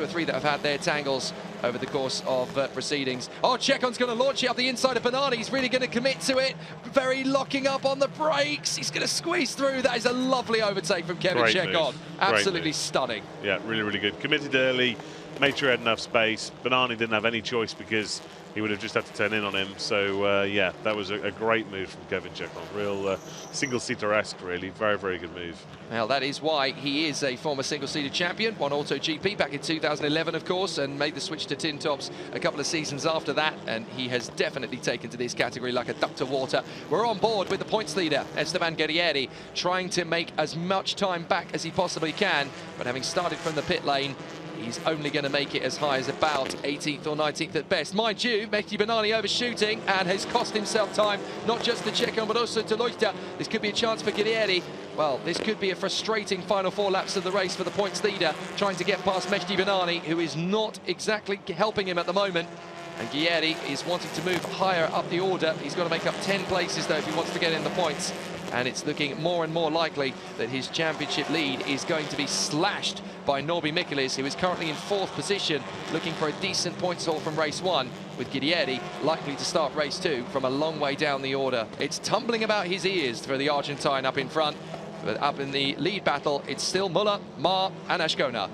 or three that have had their tangles over the course of proceedings. Oh, Chekon's going to launch it up the inside of Benani. He's really going to commit to it. Very locking up on the brakes. He's going to squeeze through. That is a lovely overtake from Kevin Chekon. Absolutely stunning. Yeah, really, really good. Committed early. made sure he had enough space. Banani didn't have any choice because he would have just had to turn in on him. So, yeah, that was a great move from Kevin Chekron. Real single-seater-esque, really. Very, very good move. Well, that is why he is a former single-seater champion. Won Auto GP back in 2011, of course, and made the switch to tin tops a couple of seasons after that. And he has definitely taken to this category like a duck to water. We're on board with the points leader, Esteban Guerrieri, trying to make as much time back as he possibly can. But having started from the pit lane, he's only going to make it as high as about 18th or 19th at best. Mind you, Mehdi Banani overshooting and has cost himself time, not just to Chekron, but also to Leuchter. This could be a chance for Guerrieri. Well, this could be a frustrating final 4 laps of the race for the points leader, trying to get past Mehdi Banani, who is not exactly helping him at the moment. And Guerrieri is wanting to move higher up the order. He's got to make up 10 places, though, if he wants to get in the points. And it's looking more and more likely that his championship lead is going to be slashed by Norby Mikulis, who is currently in 4th position, looking for a decent points haul from race 1, with Guerrieri likely to start race 2 from a long way down the order. It's tumbling about his ears for the Argentine up in front, but up in the lead battle, it's still Muller, Mar and Ashkona.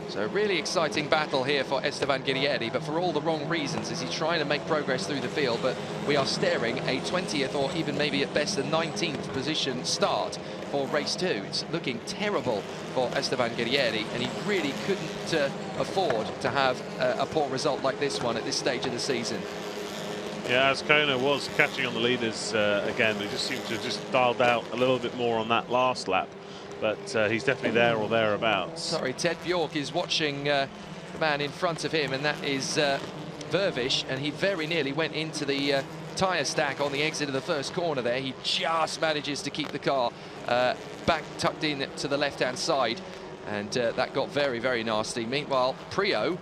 So a really exciting battle here for Esteban Guerrieri, but for all the wrong reasons, as he's trying to make progress through the field. But we are staring a 20th or even maybe at best a 19th position start for race 2. It's looking terrible for Esteban Guerrieri, and he really couldn't afford to have a poor result like this one at this stage of the season. Yeah, Ashkona was catching on the leaders again. He just seemed to have just dialed out a little bit more on that last lap. But he's definitely there or thereabouts. Sorry, Ted Bjork is watching the man in front of him, and that is Vervish, and he very nearly went into the tyre stack on the exit of the first corner there. He just manages to keep the car back tucked in to the left-hand side, and that got very, very nasty. Meanwhile, Prio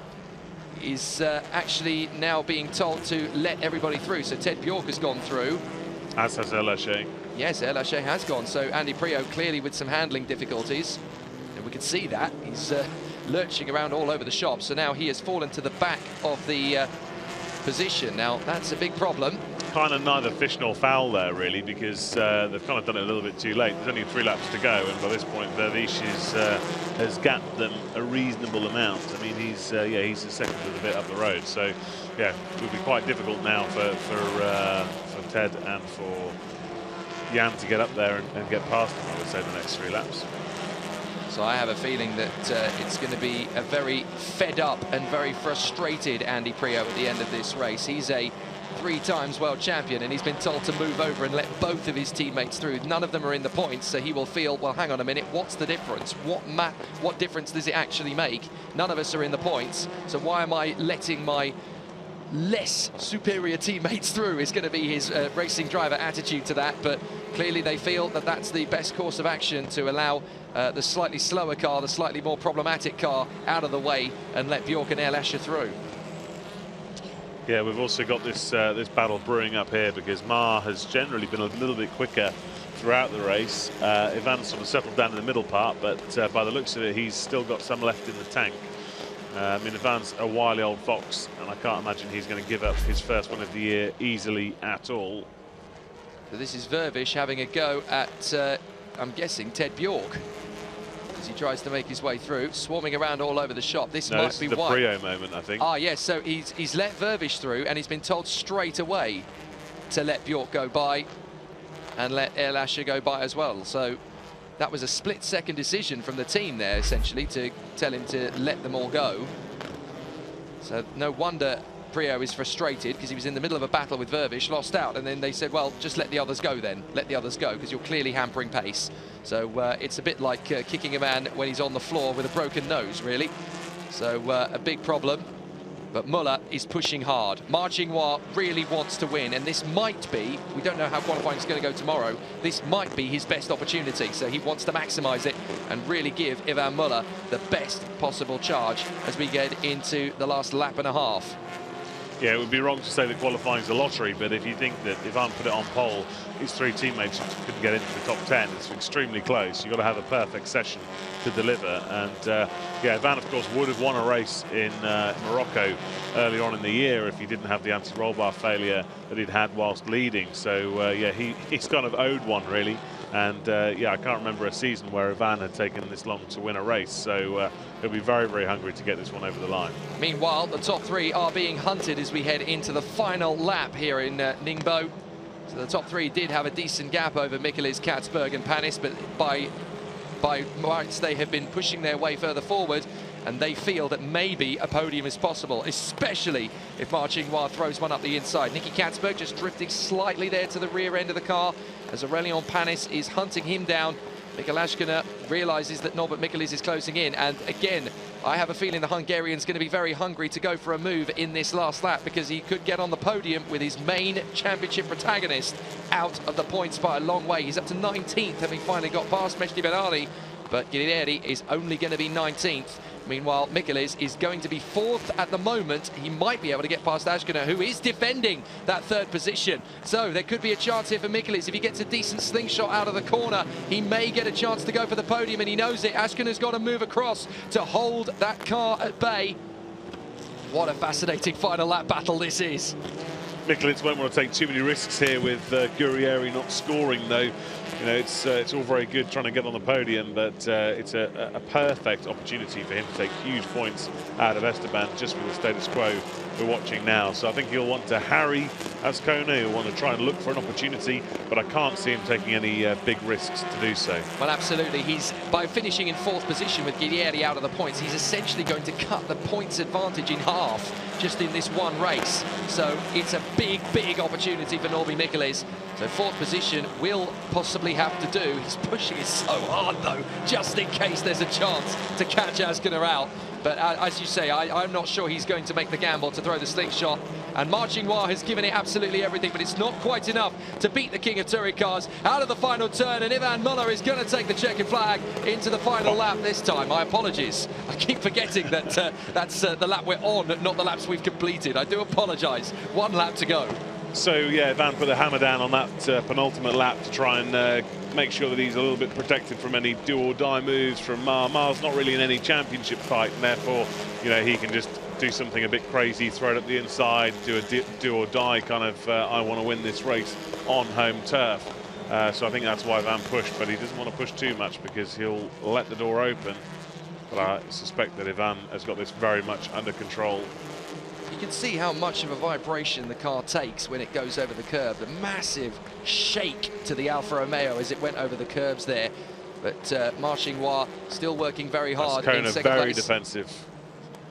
is actually now being told to let everybody through. So Ted Bjork has gone through. As has Elaché. Yes, Elaché has gone. So Andy Prio clearly with some handling difficulties. And we can see that. He's lurching around all over the shop. So now he has fallen to the back of the position. Now, that's a big problem. Kind of neither fish nor fowl there, really, because they've kind of done it a little bit too late. There's only 3 laps to go, and by this point, Vervish has gapped them a reasonable amount. I mean, he's a second of the bit up the road. So, yeah, it would be quite difficult now for Ted and for Jan to get up there and get past him, I would say, the next 3 laps. So I have a feeling that it's going to be a very fed up and very frustrated Andy Prio at the end of this race. He's a 3-time world champion, and he's been told to move over and let both of his teammates through. None of them are in the points, so he will feel, well, hang on a minute, what's the difference? What difference does it actually make? None of us are in the points, so why am I letting my less superior teammates through? Is going to be his racing driver attitude to that. But clearly they feel that that's the best course of action, to allow the slightly slower car, the slightly more problematic car, out of the way and let Bjork and Elaché through. Yeah, we've also got this this battle brewing up here, because Mar has generally been a little bit quicker throughout the race. Ivan sort of settled down in the middle part, but by the looks of it, he's still got some left in the tank. I mean, Ivan's a wily old fox, and I can't imagine he's going to give up his first one of the year easily at all. So this is Vervish having a go at, I'm guessing, Ted Bjork, as he tries to make his way through, swarming around all over the shop. This might be the why. Prio moment, I think. Ah, yes, so he's let Vervish through, and he's been told straight away to let Bjork go by and let Elaché go by as well. So that was a split-second decision from the team there, essentially, to tell him to let them all go. So no wonder Prio is frustrated, because he was in the middle of a battle with Vervish, lost out, and then they said, well, just let the others go then. Let the others go, because you're clearly hampering pace. So it's a bit like kicking a man when he's on the floor with a broken nose, really. So a big problem. But Muller is pushing hard. Marchingnois really wants to win, and this might be, we don't know how qualifying is going to go tomorrow, this might be his best opportunity. So he wants to maximise it and really give Ivan Muller the best possible charge as we get into the last lap and a half. Yeah, it would be wrong to say that qualifying is a lottery, but if you think that Ivan put it on pole, his 3 teammates couldn't get into the top 10, it's extremely close. You've got to have a perfect session to deliver. And yeah, Ivan, of course, would have won a race in Morocco earlier on in the year if he didn't have the anti-roll bar failure that he'd had whilst leading. So yeah, he's kind of owed one, really. And yeah, I can't remember a season where Ivan had taken this long to win a race, so he'll be very, very hungry to get this one over the line. Meanwhile, the top three are being hunted as we head into the final lap here in Ningbo. So the top three did have a decent gap over Michelisz, Katzberg and Panis, but by rights they have been pushing their way further forward, and they feel that maybe a podium is possible, especially if Marching Noir throws one up the inside. Nicky Katzberg just drifting slightly there to the rear end of the car as Aurélien Panis is hunting him down. Mikel Ashkener realises that Norbert Michelisz is closing in, and again, I have a feeling the Hungarian's going to be very hungry to go for a move in this last lap, because he could get on the podium with his main championship protagonist out of the points by a long way. He's up to 19th, having finally got past Mehdi Benali, but Guerrieri is only going to be 19th. Meanwhile, Michelisz is going to be 4th at the moment. He might be able to get past Ashkener, who is defending that 3rd position. So there could be a chance here for Michelisz. If he gets a decent slingshot out of the corner, he may get a chance to go for the podium, and he knows it. Ashkener's got to move across to hold that car at bay. What a fascinating final lap battle this is. Michelisz won't want to take too many risks here with Guerrieri not scoring, though. You know, it's all very good trying to get on the podium, but it's a perfect opportunity for him to take huge points out of Esteban just with the status quo we're watching now. So I think he'll want to harry Azcona. He'll want to try and look for an opportunity, but I can't see him taking any big risks to do so. Well, absolutely. He's, by finishing in 4th position with Guerrieri out of the points, he's essentially going to cut the points advantage in half just in this one race. So it's a big, big opportunity for Norby Michelisz. So 4th position will possibly have to do. He's pushing it so hard, though, just in case there's a chance to catch Azcona out. But as you say, I'm not sure he's going to make the gamble to throw the slingshot. And Marching Noir has given it absolutely everything, but it's not quite enough to beat the king of touring cars out of the final turn. And Ivan Muller is going to take the checkered flag into the final lap this time. My apologies. I keep forgetting that that's the lap we're on, not the laps we've completed. I do apologise. 1 lap to go. So yeah, Van put the hammer down on that penultimate lap to try and make sure that he's a little bit protected from any do-or-die moves from Mar. Mar's not really in any championship fight, and therefore, you know, he can just do something a bit crazy, throw it up the inside, do a do-or-die kind of I want to win this race on home turf. So I think that's why Van pushed, but he doesn't want to push too much because he'll let the door open. But I suspect that Ivan has got this very much under control. You can see how much of a vibration the car takes when it goes over the curb. The massive shake to the Alfa Romeo as it went over the curbs there. But Marching Noir still working very hard in second place. Very defensive.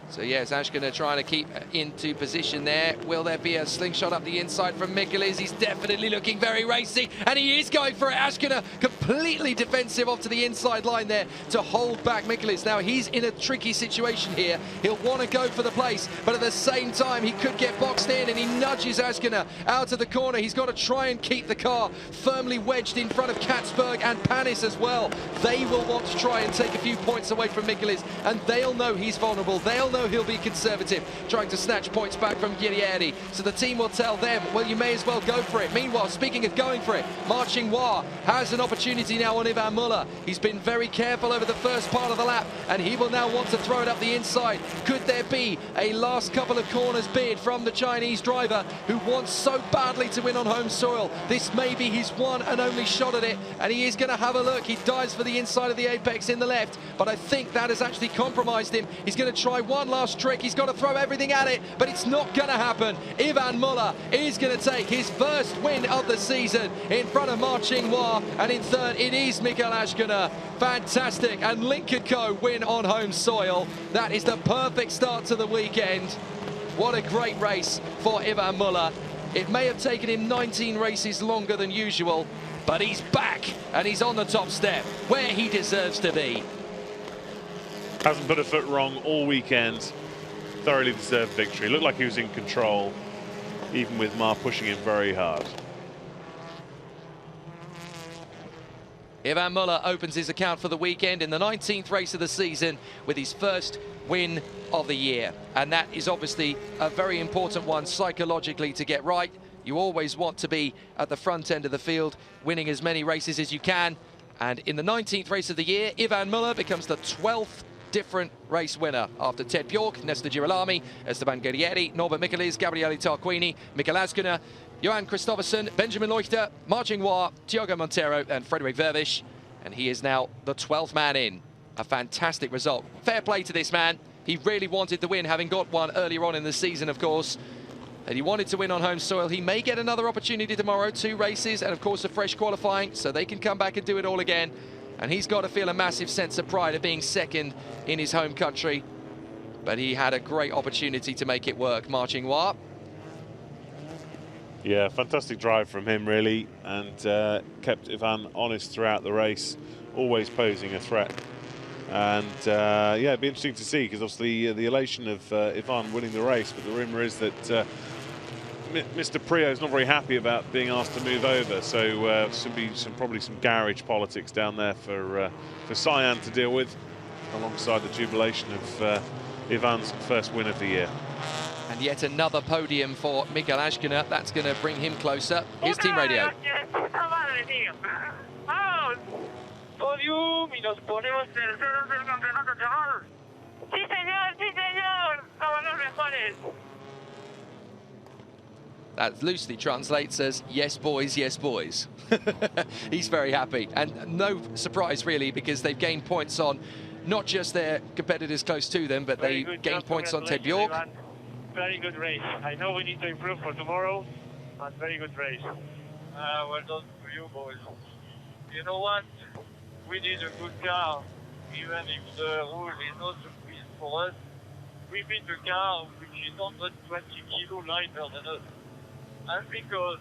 So yes, Ashkener trying to keep into position there. Will there be a slingshot up the inside from Michelisz? He's definitely looking very racy, and he is going for it. Ashkener completely defensive off to the inside line there to hold back Michelisz. Now he's in a tricky situation here. He'll want to go for the place, but at the same time he could get boxed in, and he nudges Ashkener out of the corner. He's got to try and keep the car firmly wedged in front of Katzberg and Panis as well. They will want to try and take a few points away from Michelisz, and they'll know he's vulnerable. They'll know he'll be conservative, trying to snatch points back from Guerrieri. So the team will tell them, well, you may as well go for it. Meanwhile, speaking of going for it, Marching Noir has an opportunity now on Ivan Muller. He's been very careful over the first part of the lap, and he will now want to throw it up the inside. Could there be a last couple of corners bid from the Chinese driver who wants so badly to win on home soil? This may be his one and only shot at it, and he is going to have a look. He dives for the inside of the apex in the left, but I think that has actually compromised him. He's going to try one last trick. He's got to throw everything at it, but it's not going to happen. Ivan Muller is going to take his first win of the season in front of Marching Noir, and in third it is Mikel Ashkener. Fantastic, and Link & Co win on home soil. That is the perfect start to the weekend. What a great race for Ivan Muller. It may have taken him 19 races longer than usual, but he's back and he's on the top step where he deserves to be. Hasn't put a foot wrong all weekend. Thoroughly deserved victory. Looked like he was in control, even with Mar pushing him very hard. Ivan Muller opens his account for the weekend in the 19th race of the season with his first win of the year. And that is obviously a very important one psychologically to get right. You always want to be at the front end of the field, winning as many races as you can. And in the 19th race of the year, Ivan Muller becomes the 12th different race winner after Ted Bjork, Nestor Girolami, Esteban Guerrieri, Norbert Michelisz, Gabriele Tarquini, Mikel Ashkener, Johan Kristoffersen, Benjamin Leuchter, Marcin War, Diogo Monteiro and Frederik Vervisch. And he is now the 12th man in. A fantastic result. Fair play to this man. He really wanted the win, having got one earlier on in the season, of course. And he wanted to win on home soil. He may get another opportunity tomorrow, 2 races and of course a fresh qualifying, so they can come back and do it all again. And he's got to feel a massive sense of pride of being second in his home country. But he had a great opportunity to make it work, Marcin War. Yeah, fantastic drive from him, really, and kept Ivan honest throughout the race, always posing a threat. And yeah, it'd be interesting to see, because obviously the elation of Ivan winning the race, but the rumour is that Mr. Prio is not very happy about being asked to move over, so probably some garage politics down there for Cyan to deal with, alongside the jubilation of Ivan's first win of the year. And yet another podium for Mikael Ashkener. That's going to bring him closer. Here's team radio. Podium y nos ponemos terceros del campeonato, chaval. Sí, señor, sí, señor. Somos los mejores. That loosely translates as, yes, boys, yes, boys. He's very happy. And no surprise, really, because they've gained points on not just their competitors close to them, but they gained points on Ted Bjork. Very good race. I know we need to improve for tomorrow, but very good race. Well done to you, boys. You know what? We need a good car, even if the rule is not sufficient for us. We beat a car which is 120 kilo lighter than us. And because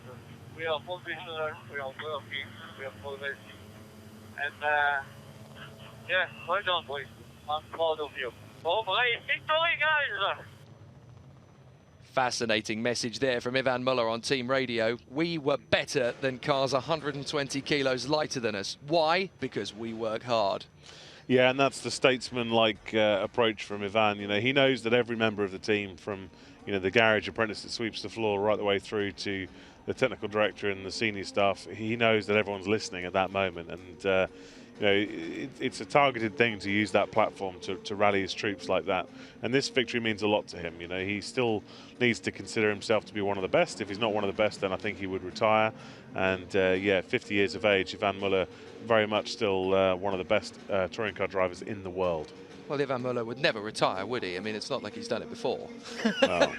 we are professional, we are working, we are progressing. And yeah, well done, boys. I'm proud of you. Bon race, victory, guys! Fascinating message there from Ivan Muller on team radio. We were better than cars 120 kilos lighter than us. Why? Because we work hard. Yeah, and that's the statesman-like approach from Ivan. You know, he knows that every member of the team, from the garage apprentice that sweeps the floor right the way through to the technical director and the senior staff, he knows that everyone's listening at that moment. And it's a targeted thing to use that platform to rally his troops like that. And this victory means a lot to him. He still needs to consider himself to be one of the best. If he's not one of the best, then I think he would retire. And yeah, 50 years of age, Ivan Muller very much still one of the best touring car drivers in the world. Well, Ivan Muller would never retire, would he? I mean, it's not like he's done it before. No,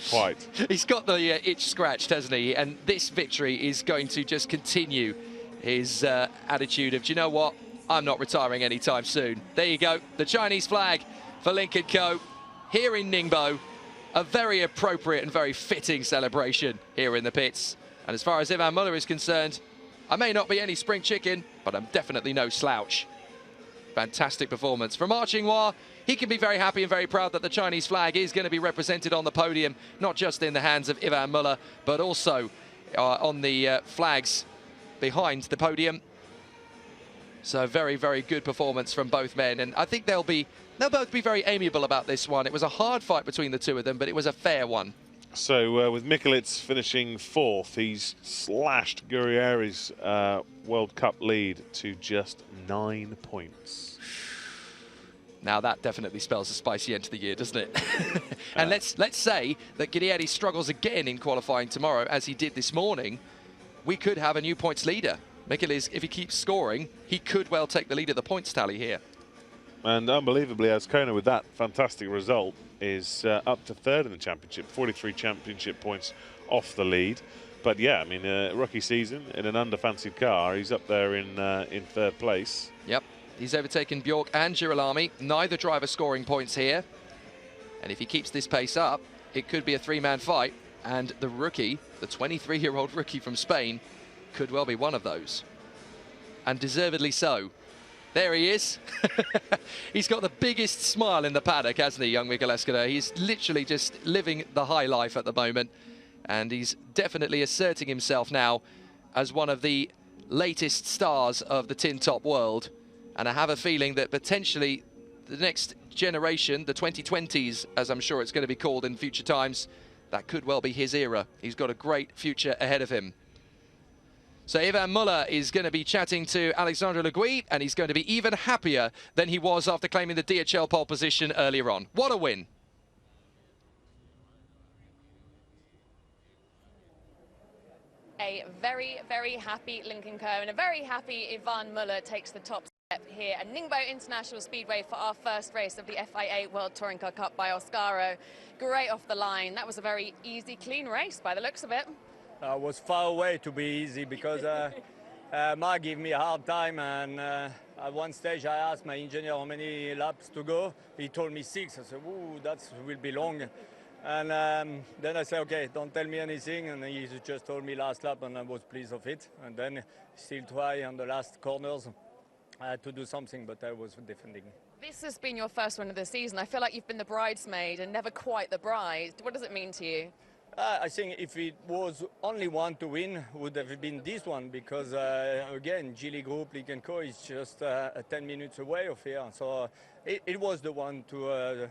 quite. He's got the itch scratched, hasn't he? And this victory is going to just continue his attitude of, do you know what? I'm not retiring anytime soon. There you go, the Chinese flag for Link & Co. here in Ningbo. A very appropriate and very fitting celebration here in the pits. And as far as Ivan Muller is concerned, I may not be any spring chicken, but I'm definitely no slouch. Fantastic performance from Marcin War. He can be very happy and very proud that the Chinese flag is going to be represented on the podium, not just in the hands of Ivan Muller, but also on the flags behind the podium. So very, very good performance from both men, and I think they'll both be very amiable about this one. It was a hard fight between the two of them, but it was a fair one. So with Mikulits finishing 4th, he's slashed Guerrieri's World Cup lead to just 9 points. Now that definitely spells a spicy end to the year, doesn't it? And let's say that Guerrieri struggles again in qualifying tomorrow, as he did this morning. We could have a new points leader. Mikulits, if he keeps scoring, he could well take the lead of the points tally here. And unbelievably, Azcona, with that fantastic result, is up to 3rd in the championship, 43 championship points off the lead. But yeah, I mean, rookie season in an under-fancied car, he's up there in 3rd place. Yep, he's overtaken Bjork and Girolami. Neither driver scoring points here. And if he keeps this pace up, it could be a 3-man fight. And the rookie, the 23-year-old rookie from Spain, could well be one of those. And deservedly so. There he is. He's got the biggest smile in the paddock, hasn't he, young Mikael Ashkener? He's literally just living the high life at the moment. And he's definitely asserting himself now as one of the latest stars of the tin top world. And I have a feeling that potentially the next generation, the 2020s, as I'm sure it's going to be called in future times, that could well be his era. He's got a great future ahead of him. So Ivan Muller is going to be chatting to Alexandre Le Gouy, and he's going to be even happier than he was after claiming the DHL pole position earlier on. What a win. A very, very happy Lincoln Co and a very happy Ivan Muller takes the top step here at Ningbo International Speedway for our first race of the FIA World Touring Car Cup by Oscaro. Great off the line. That was a very easy, clean race by the looks of it. I was far away to be easy because Mark gave me a hard time, and at one stage I asked my engineer how many laps to go. He told me 6. I said, ooh, that will be long. And then I said, okay, don't tell me anything. And he just told me last lap, and I was pleased of it. And then still try on the last corners to do something, but I was defending. This has been your first one of the season. I feel like you've been the bridesmaid and never quite the bride. What does it mean to you? I think if it was only one to win, would have been this one, because again, Geely Group, Lincoln Co is just 10 minutes away of here. So it was the one to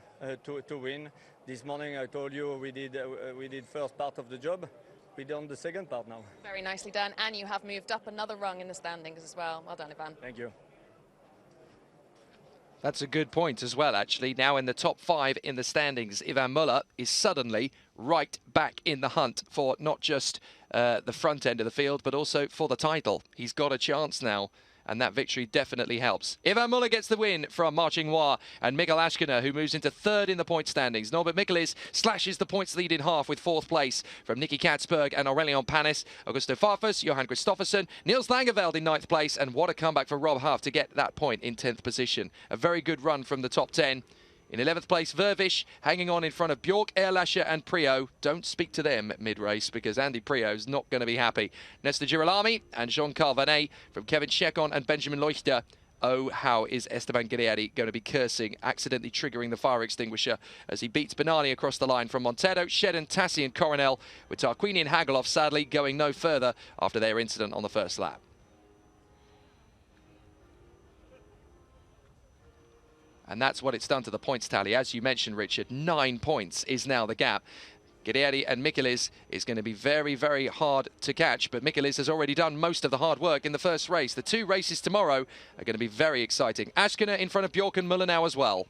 win. This morning I told you we did first part of the job. We're done the second part now. Very nicely done, and you have moved up another rung in the standings as well. Well done, Ivan. Thank you. That's a good point as well, actually. Now in the top 5 in the standings, Ivan Muller is suddenly right back in the hunt for not just the front end of the field, but also for the title. He's got a chance now, and that victory definitely helps. Ivan Muller gets the win from Marcin Noir and Miguel Ashkener, who moves into 3rd in the point standings. Norbert Michelis slashes the points lead in half with 4th place from Nicky Katzberg and Aurelian Panis. Augusto Farfus, Johan Kristoffersen, Niels Langeveld in 9th place, and what a comeback for Rob Huff to get that point in 10th position. A very good run from the top 10. In 11th place, Vervish, hanging on in front of Bjork, Erlasher and Prio. Don't speak to them mid-race because Andy Prio's not going to be happy. Nestor Girolami and Jean Carvanet from Kevin Chekon and Benjamin Leuchter. Oh, how is Esteban Guerrieri going to be cursing, accidentally triggering the fire extinguisher as he beats Benani across the line from Montero, Shedden, Tassi and Coronel, with Tarquini and Hageloff sadly going no further after their incident on the first lap. And that's what it's done to the points tally. As you mentioned, Richard, 9 points is now the gap. Guerrieri and Michelis is going to be very, very hard to catch, but Michelis has already done most of the hard work in the first race. The 2 races tomorrow are going to be very exciting. Ashkener in front of Bjork and Muller now as well.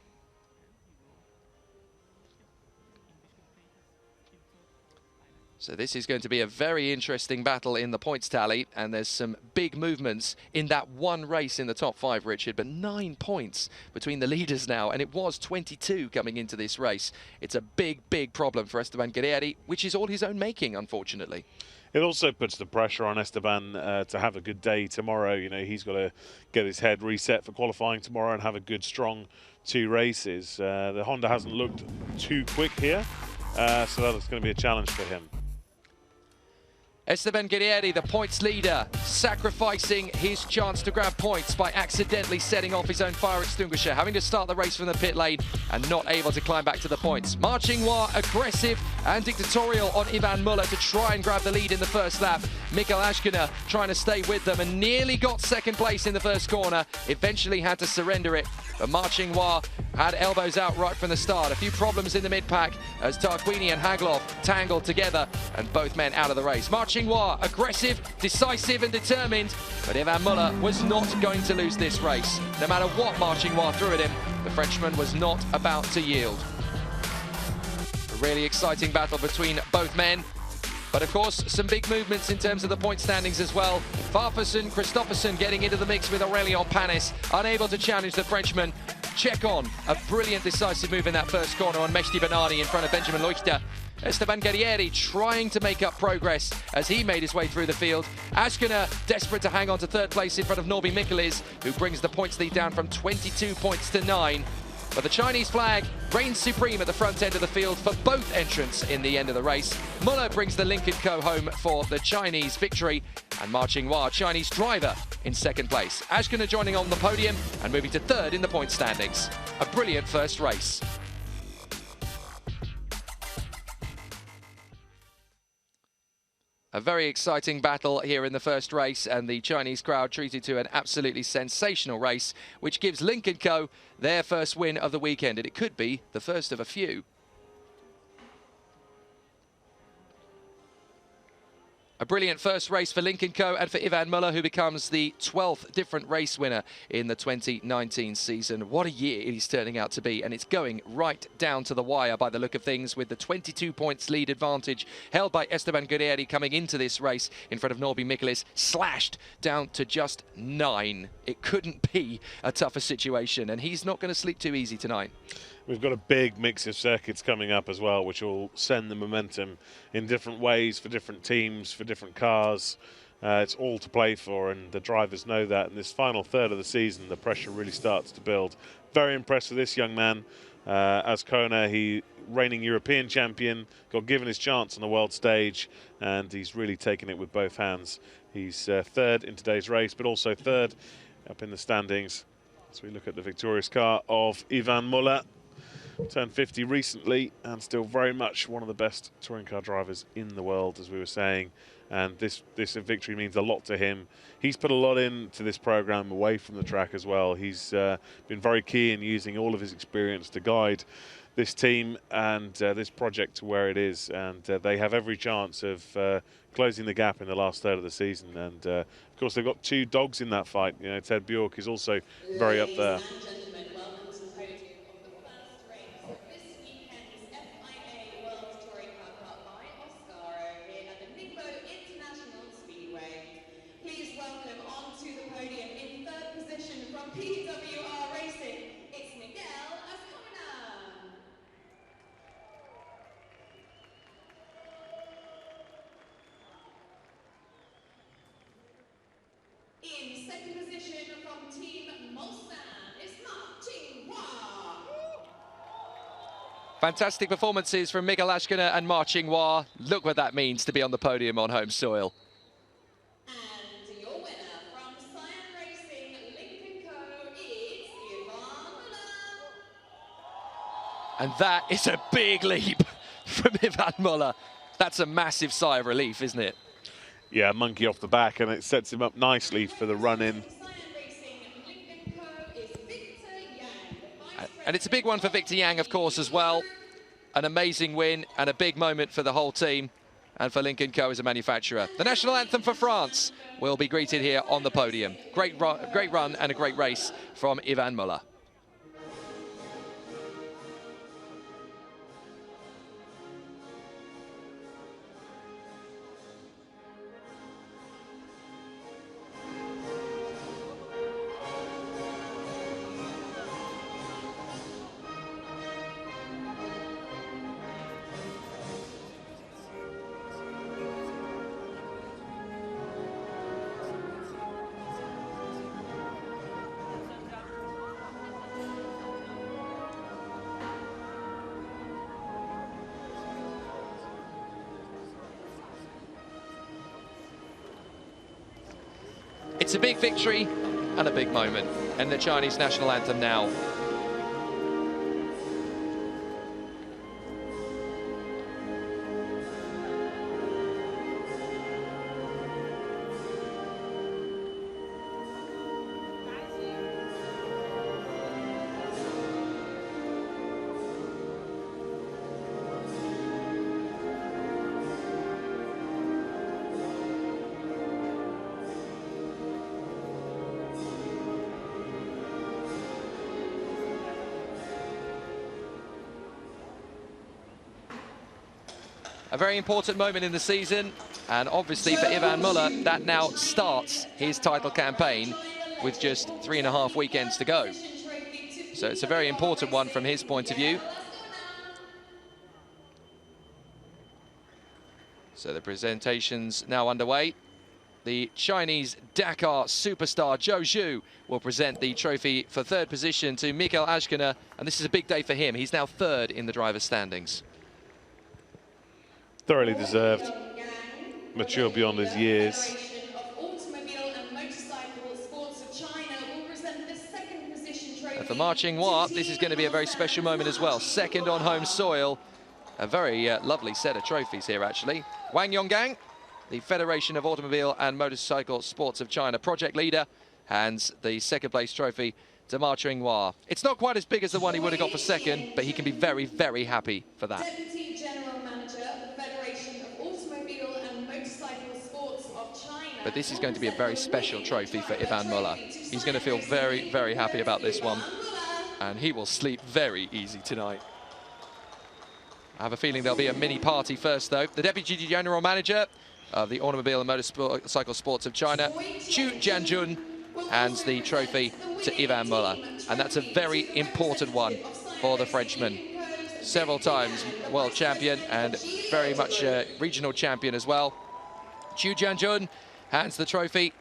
So this is going to be a very interesting battle in the points tally, and there's some big movements in that one race in the top 5, Richard, but 9 points between the leaders now, and it was 22 coming into this race. It's a big, big problem for Esteban Guerrieri, which is all his own making, unfortunately. It also puts the pressure on Esteban to have a good day tomorrow. You know, he's got to get his head reset for qualifying tomorrow and have a good, strong 2 races. The Honda hasn't looked too quick here, so that's going to be a challenge for him. Esteban Guerrieri, the points leader, sacrificing his chance to grab points by accidentally setting off his own fire extinguisher, having to start the race from the pit lane and not able to climb back to the points. Marcin Noir, aggressive and dictatorial on Ivan Muller to try and grab the lead in the first lap. Mikael Ashkener trying to stay with them and nearly got 2nd place in the first corner. Eventually had to surrender it, but Marcin Noir had elbows out right from the start. A few problems in the mid-pack as Tarquini and Hageloff tangled together and both men out of the race. Marcin Noir, aggressive, decisive and determined, but Ivan Muller was not going to lose this race. No matter what Marcin Noir threw at him, the Frenchman was not about to yield. A really exciting battle between both men. But of course, some big movements in terms of the point standings as well. Farfus Kristoffersen getting into the mix with Aurelian Panis, unable to challenge the Frenchman. Chekon, a brilliant decisive move in that first corner on Mehdi Benani in front of Benjamin Leuchter. Esteban Guerrieri trying to make up progress as he made his way through the field. Ashkener desperate to hang on to 3rd place in front of Norby Michelis, who brings the points lead down from 22 points to 9. But the Chinese flag reigns supreme at the front end of the field for both entrants in the end of the race. Muller brings the Lincoln Co home for the Chinese victory, and Marcin Noir, Chinese driver, in 2nd place. Ashkener joining on the podium and moving to 3rd in the point standings. A brilliant first race. A very exciting battle here in the first race, and the Chinese crowd treated to an absolutely sensational race, which gives Lincoln Co their first win of the weekend, and it could be the first of a few. A brilliant first race for Lynk & Co and for Ivan Muller, who becomes the 12th different race winner in the 2019 season. What a year it is turning out to be, and it's going right down to the wire by the look of things, with the 22 points lead advantage held by Esteban Guerrieri coming into this race in front of Norby Michelis, slashed down to just 9. It couldn't be a tougher situation, and he's not going to sleep too easy tonight. We've got a big mix of circuits coming up as well, which will send the momentum in different ways for different teams, for different cars. It's all to play for, and the drivers know that. In this final third of the season, the pressure really starts to build. Very impressed with this young man. As Kona, he reigning European champion, got given his chance on the world stage, and he's really taken it with both hands. He's third in today's race, but also third up in the standings. So we look at the victorious car of Ivan Muller. Turned 50 recently and still very much one of the best touring car drivers in the world, as we were saying. And this victory means a lot to him. He's put a lot into this program away from the track as well. He's been very key in using all of his experience to guide this team and this project to where it is. And they have every chance of closing the gap in the last third of the season. And of course, they've got 2 dogs in that fight. You know, Ted Bjork is also very up there. In second position from Team Mulsanne is Marching Hua. Fantastic performances from Miguel Ashkener and Marching Hua. Look what that means to be on the podium on home soil. And your winner from Cyan Racing, Lynk & Co is Ivan Muller. And that is a big leap from Ivan Muller. That's a massive sigh of relief, isn't it? Yeah, monkey off the back, and it sets him up nicely for the run-in. And it's a big one for Victor Yang, of course, as well. An amazing win and a big moment for the whole team and for Lynk & Co as a manufacturer. The national anthem for France will be greeted here on the podium. Great run and a great race from Ivan Muller. It's a big victory and a big moment, and the Chinese national anthem now. A very important moment in the season, and obviously for Ivan Muller, that now starts his title campaign with just 3.5 weekends to go. So it's a very important one from his point of view. So the presentation's now underway. The Chinese Dakar superstar Zhou Zhu will present the trophy for third position to Miguel Ashkener, and this is a big day for him. He's now third in the driver's standings. Thoroughly deserved, mature beyond his years. And for Marching Hua, this is going to be a very special moment as well. Second on home soil. A very lovely set of trophies here, actually. Wang Yonggang, the Federation of Automobile and Motorcycle Sports of China project leader, hands the second place trophy to Marching Hua. It's not quite as big as the one he would have got for second, but he can be very, very happy for that. Deputy General Manager of the Federation of Automobile and Motorcycle Sports but this is going to be a very special trophy for Ivan Muller. He's going to feel very, very happy about this one, and he will sleep very easy tonight. I have a feeling there'll be a mini party first, though. The Deputy General Manager of the Automobile and Motorcycle Sports of China, Zhu Jianjun, hands the trophy to Ivan Muller. And that's a very important one for the Frenchman. Several times world champion and very much regional champion as well. Zhu Jianjun hands the trophy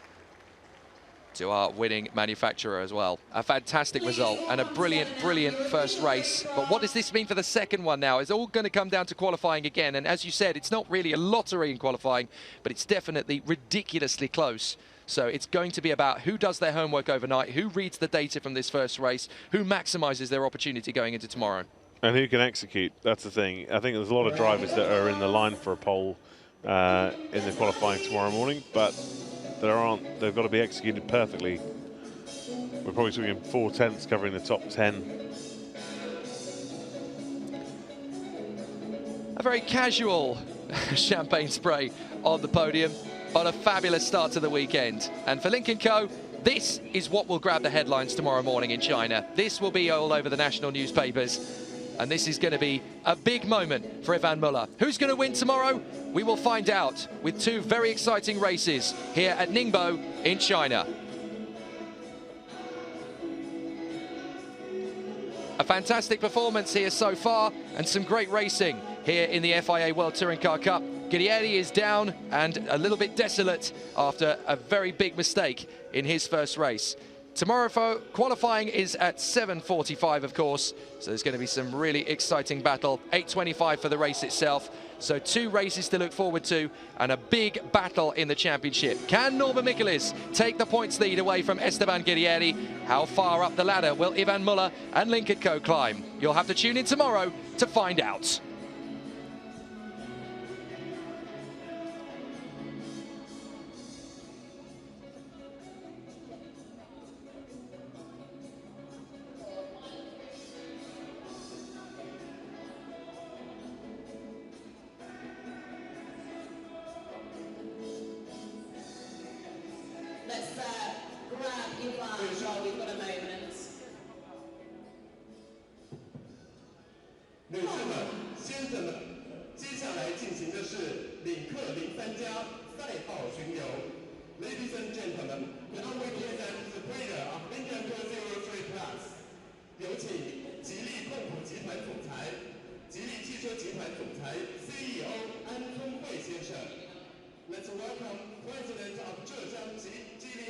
to our winning manufacturer as well. A fantastic result and a brilliant, brilliant first race. But what does this mean for the second one now? It's all going to come down to qualifying again. And as you said, it's not really a lottery in qualifying, but it's definitely ridiculously close. So it's going to be about who does their homework overnight, who reads the data from this first race, who maximizes their opportunity going into tomorrow. And who can execute, that's the thing. I think there's a lot of drivers that are in the line for a pole in the qualifying tomorrow morning, but there aren't. They've got to be executed perfectly. We're probably talking 4 tenths covering the top 10. A very casual champagne spray on the podium, but a fabulous start to the weekend. And for Lynk & Co, this is what will grab the headlines tomorrow morning in China. This will be all over the national newspapers. And this is going to be a big moment for Ivan Muller. Who's going to win tomorrow? We will find out with 2 very exciting races here at Ningbo in China. A fantastic performance here so far and some great racing here in the FIA World Touring Car Cup. Guerrieri is down and a little bit desolate after a very big mistake in his first race. Tomorrow, qualifying is at 7:45, of course, so there's going to be some really exciting battle. 8:25 for the race itself, so 2 races to look forward to and a big battle in the championship. Can Norman Michelis take the points lead away from Esteban Guerrieri? How far up the ladder will Ivan Muller and Lynk & Co climb? You'll have to tune in tomorrow to find out. Let's grab Ivan while we've got a moment. 女士们、先生们，接下来进行的是领克03加赛道巡游。Ladies and gentlemen, now we present the winner of Lincoln Co 03 Plus。有请吉利控股集团总裁、吉利汽车集团总裁 CEO 安聪慧先生。Let's welcome President of 浙江吉利